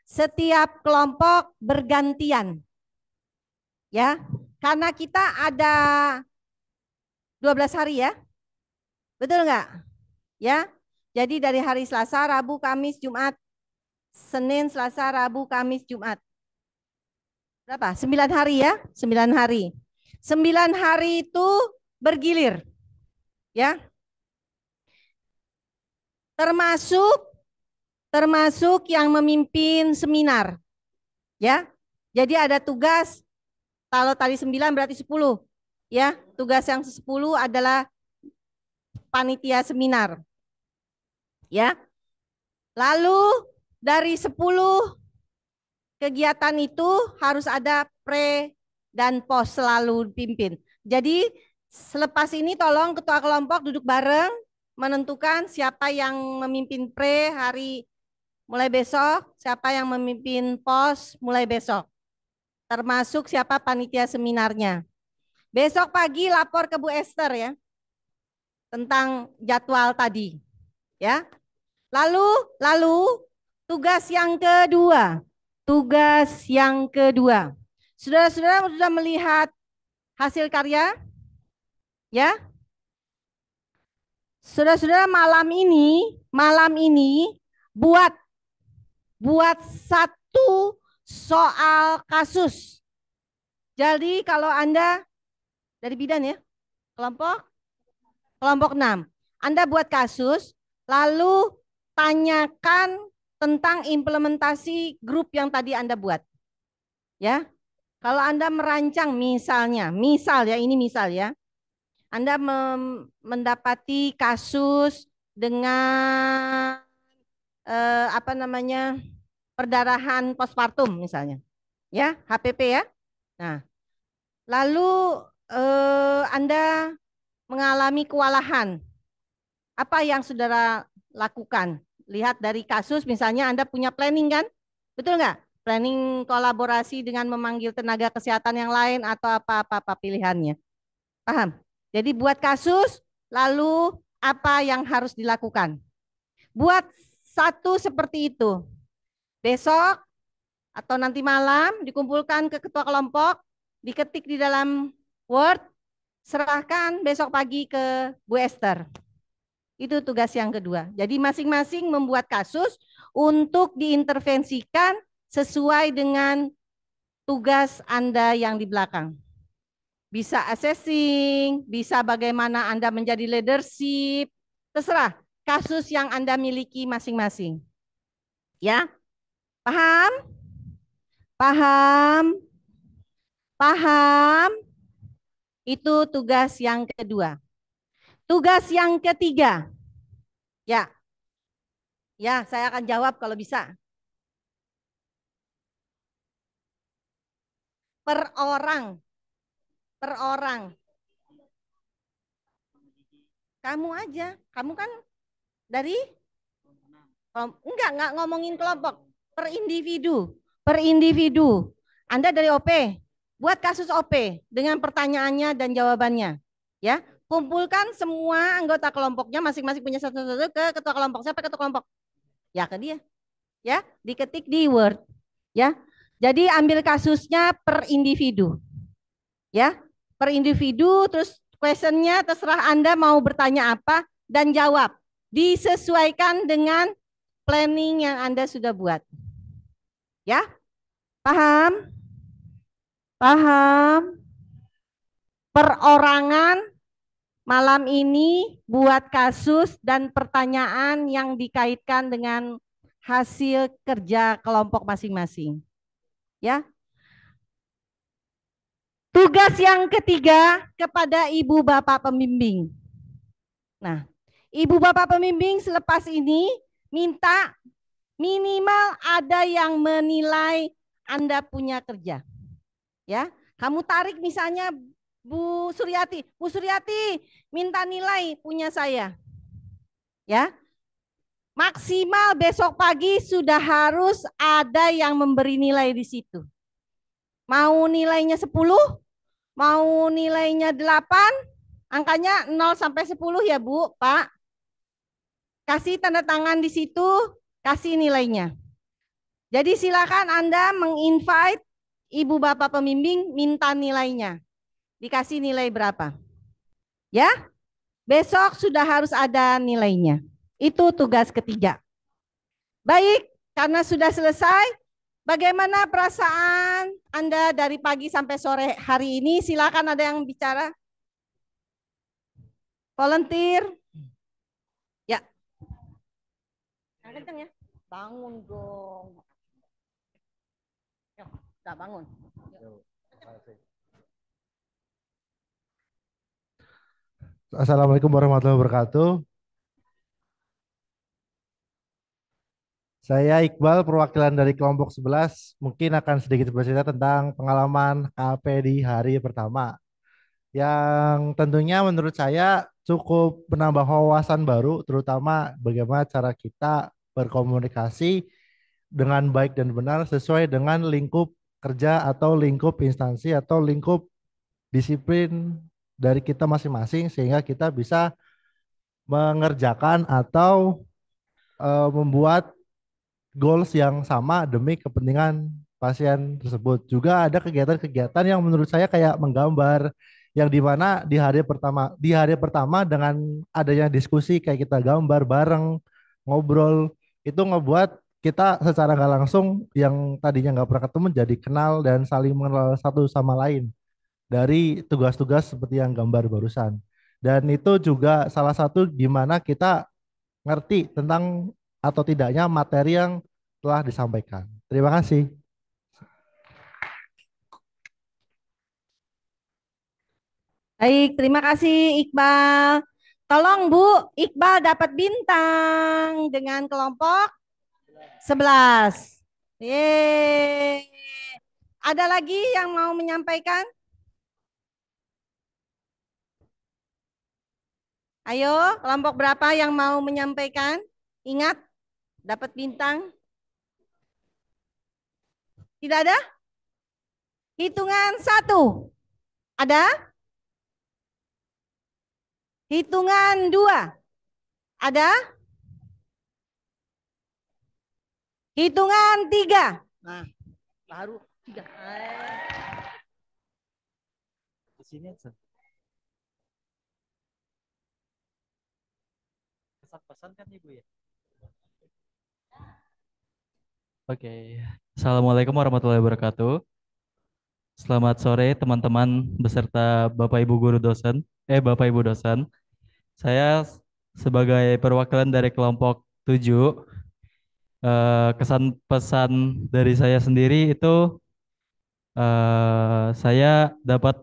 Setiap kelompok bergantian. Ya, karena kita ada 12 hari ya. Betul enggak? Ya. Jadi dari hari Selasa, Rabu, Kamis, Jumat, Senin, Selasa, Rabu, Kamis, Jumat. Berapa? 9 hari ya? 9 hari. 9 hari itu bergilir. Ya. Termasuk yang memimpin seminar. Ya. Jadi ada tugas, kalau tadi 9 berarti 10. Ya, tugas yang 10 adalah panitia seminar. Ya. Lalu dari 10 kegiatan itu harus ada pre dan post selalu dipimpin. Jadi selepas ini tolong ketua kelompok duduk bareng menentukan siapa yang memimpin pre hari mulai besok, siapa yang memimpin post mulai besok. Termasuk siapa panitia seminarnya. Besok pagi lapor ke Bu Esther ya tentang jadwal tadi. Ya. Lalu tugas yang kedua. Tugas yang kedua. Saudara-saudara sudah melihat hasil karya? Ya. Saudara-saudara malam ini buat satu soal kasus. Jadi kalau Anda dari bidan ya, kelompok 6. Anda buat kasus, lalu tanyakan tentang implementasi grup yang tadi Anda buat. Ya. Kalau Anda merancang misal ya, Anda mendapati kasus dengan perdarahan postpartum misalnya. Ya, HPP ya. Nah, lalu Anda mengalami kewalahan. Apa yang saudara lakukan? Lihat dari kasus misalnya Anda punya planning kan? Betul nggak? Planning kolaborasi dengan memanggil tenaga kesehatan yang lain atau apa-apa pilihannya. Paham? Jadi buat kasus, lalu apa yang harus dilakukan? Buat satu seperti itu. Besok atau nanti malam dikumpulkan ke ketua kelompok, diketik di dalam Word, serahkan besok pagi ke Bu Esther. Itu tugas yang kedua. Jadi masing-masing membuat kasus untuk diintervensikan sesuai dengan tugas Anda yang di belakang. Bisa assessing, bisa bagaimana Anda menjadi leadership, terserah kasus yang Anda miliki masing-masing. Ya, paham? Paham? Paham? Itu tugas yang kedua. Tugas yang ketiga. Ya. Ya, saya akan jawab kalau bisa. Per orang. Kamu aja. Kamu kan dari enggak ngomongin kelompok. Per individu. Anda dari OP. Buat kasus OP dengan pertanyaannya dan jawabannya. Ya, kumpulkan semua anggota kelompoknya masing-masing punya satu-satu ke ketua kelompok. Siapa ketua kelompok? Ya, ke dia. Ya, diketik di Word. Ya. Jadi ambil kasusnya per individu. Ya, per individu terus questionnya terserah Anda mau bertanya apa dan jawab. Disesuaikan dengan planning yang Anda sudah buat. Ya? Paham? Paham? Perorangan malam ini buat kasus dan pertanyaan yang dikaitkan dengan hasil kerja kelompok masing-masing. Ya. Tugas yang ketiga kepada Ibu Bapak pembimbing. Nah, Ibu Bapak pembimbing selepas ini minta minimal ada yang menilai Anda punya kerja. Ya, kamu tarik misalnya Bu Suryati minta nilai punya saya. Ya. Maksimal besok pagi sudah harus ada yang memberi nilai di situ. Mau nilainya 10, mau nilainya 8, angkanya 0 sampai 10 ya Bu, Pak. Kasih tanda tangan di situ, kasih nilainya. Jadi silakan Anda menginvite Ibu Bapak pembimbing minta nilainya. Dikasih nilai berapa? Ya, besok sudah harus ada nilainya. Itu tugas ketiga. Baik, karena sudah selesai, bagaimana perasaan Anda dari pagi sampai sore hari ini? Silakan ada yang bicara. Volunteer. Ya. Yang kenceng ya. Bangun dong. Yuk, udah bangun. Assalamualaikum warahmatullahi wabarakatuh. Saya Iqbal, perwakilan dari kelompok 11, mungkin akan sedikit bercerita tentang pengalaman KP di hari pertama. Yang tentunya menurut saya cukup menambah wawasan baru, terutama bagaimana cara kita berkomunikasi dengan baik dan benar sesuai dengan lingkup kerja atau lingkup instansi atau lingkup disiplin dari kita masing-masing sehingga kita bisa mengerjakan atau membuat goals yang sama demi kepentingan pasien tersebut. Juga ada kegiatan-kegiatan yang menurut saya kayak menggambar yang dimana di hari pertama dengan adanya diskusi kayak kita gambar bareng, ngobrol, itu ngebuat kita secara nggak langsung yang tadinya nggak pernah ketemu jadi kenal dan saling mengenal satu sama lain dari tugas-tugas seperti yang gambar barusan. Dan itu juga salah satu gimana kita ngerti tentang atau tidaknya materi yang telah disampaikan. Terima kasih. Baik, terima kasih Iqbal. Tolong Bu, Iqbal dapat bintang dengan kelompok 11. Yeay. Ada lagi yang mau menyampaikan? Ayo, kelompok berapa yang mau menyampaikan? Ingat, dapat bintang. Tidak ada? Hitungan 1. Ada? Hitungan 2. Ada? Hitungan 3. Nah, baru 3. Di sini pesan-pesan kan Ibu ya? Oke. Assalamualaikum warahmatullahi wabarakatuh. Selamat sore teman-teman beserta Bapak Ibu guru dosen, Bapak Ibu dosen. Saya sebagai perwakilan dari kelompok 7, kesan pesan dari saya sendiri itu saya dapat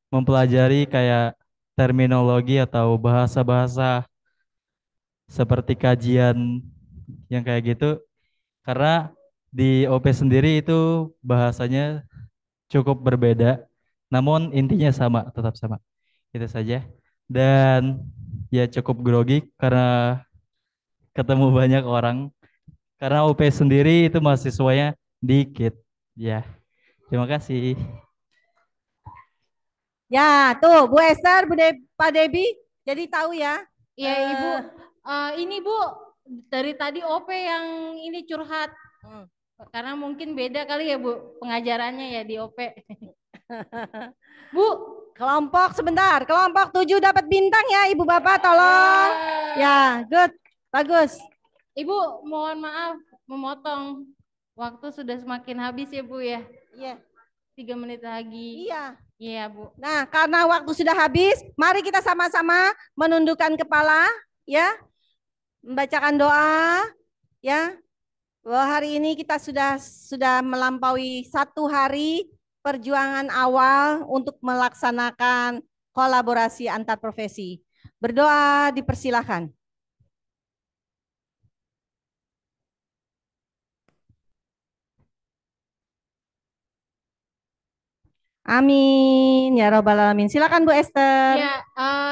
mempelajari kayak terminologi atau bahasa-bahasa seperti kajian yang kayak gitu, karena di OP sendiri itu bahasanya cukup berbeda, namun intinya sama, tetap sama. Itu saja. Dan ya cukup grogi karena ketemu banyak orang, karena OP sendiri itu mahasiswanya dikit. Ya, terima kasih. Ya, tuh Bu Esther, Pak Debi, jadi tahu ya. Iya Ibu, ini Bu dari tadi OP yang ini curhat. Karena mungkin beda kali ya Bu pengajarannya ya di OP. Bu, kelompok sebentar, kelompok 7 dapat bintang ya Ibu Bapak tolong. Ya, good, bagus. Ibu mohon maaf memotong, waktu sudah semakin habis ya Bu ya. Iya. 3 menit lagi. Iya. Iya, Bu. Nah, karena waktu sudah habis, mari kita sama-sama menundukkan kepala, ya, membacakan doa, ya. Bahwa hari ini kita sudah melampaui 1 hari perjuangan awal untuk melaksanakan kolaborasi antar profesi. Berdoa dipersilahkan. Amin ya robbal alamin. Silakan Bu Esther. Ya,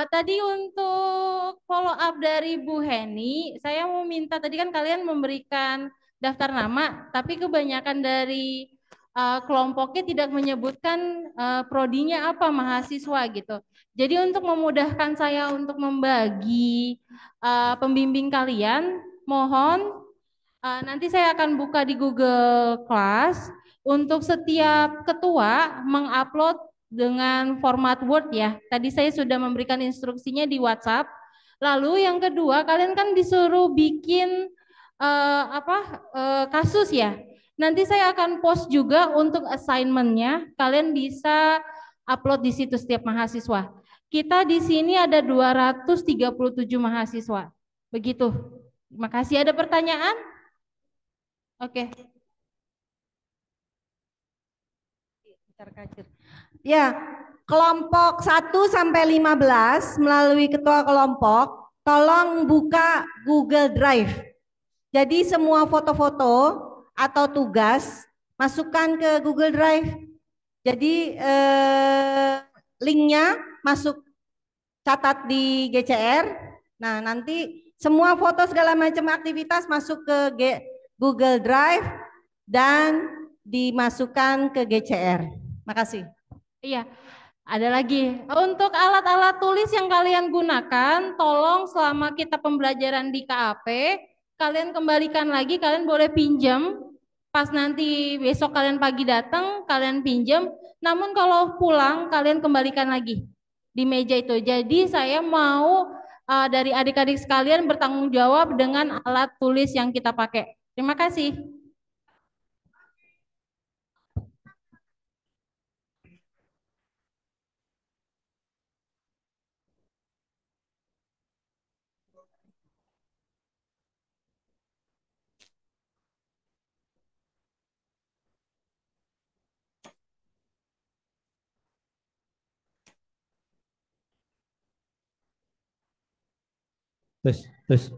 tadi untuk follow up dari Bu Heni, saya mau minta tadi kan kalian memberikan daftar nama, tapi kebanyakan dari kelompoknya tidak menyebutkan prodinya apa mahasiswa gitu. Jadi untuk memudahkan saya untuk membagi pembimbing kalian, mohon nanti saya akan buka di Google Class untuk setiap ketua mengupload dengan format Word ya. Tadi saya sudah memberikan instruksinya di WhatsApp. Lalu yang kedua, kalian kan disuruh bikin kasus ya. Nanti saya akan post juga untuk assignment-nya. Kalian bisa upload di situ setiap mahasiswa. Kita di sini ada 237 mahasiswa. Begitu. Terima kasih. Ada pertanyaan? Oke. Ya, kelompok 1 sampai 15 melalui ketua kelompok, tolong buka Google Drive. Jadi semua foto-foto atau tugas masukkan ke Google Drive. Jadi linknya masuk, catat di GCR. Nah, nanti semua foto segala macam aktivitas masuk ke Google Drive dan dimasukkan ke GCR. Makasih. Iya, ada lagi. Untuk alat-alat tulis yang kalian gunakan, tolong selama kita pembelajaran di KAP, kalian kembalikan lagi, kalian boleh pinjam. Pas nanti besok kalian pagi datang, kalian pinjam. Namun kalau pulang, kalian kembalikan lagi di meja itu. Jadi saya mau dari adik-adik sekalian bertanggung jawab dengan alat tulis yang kita pakai. Terima kasih. Tes, tes.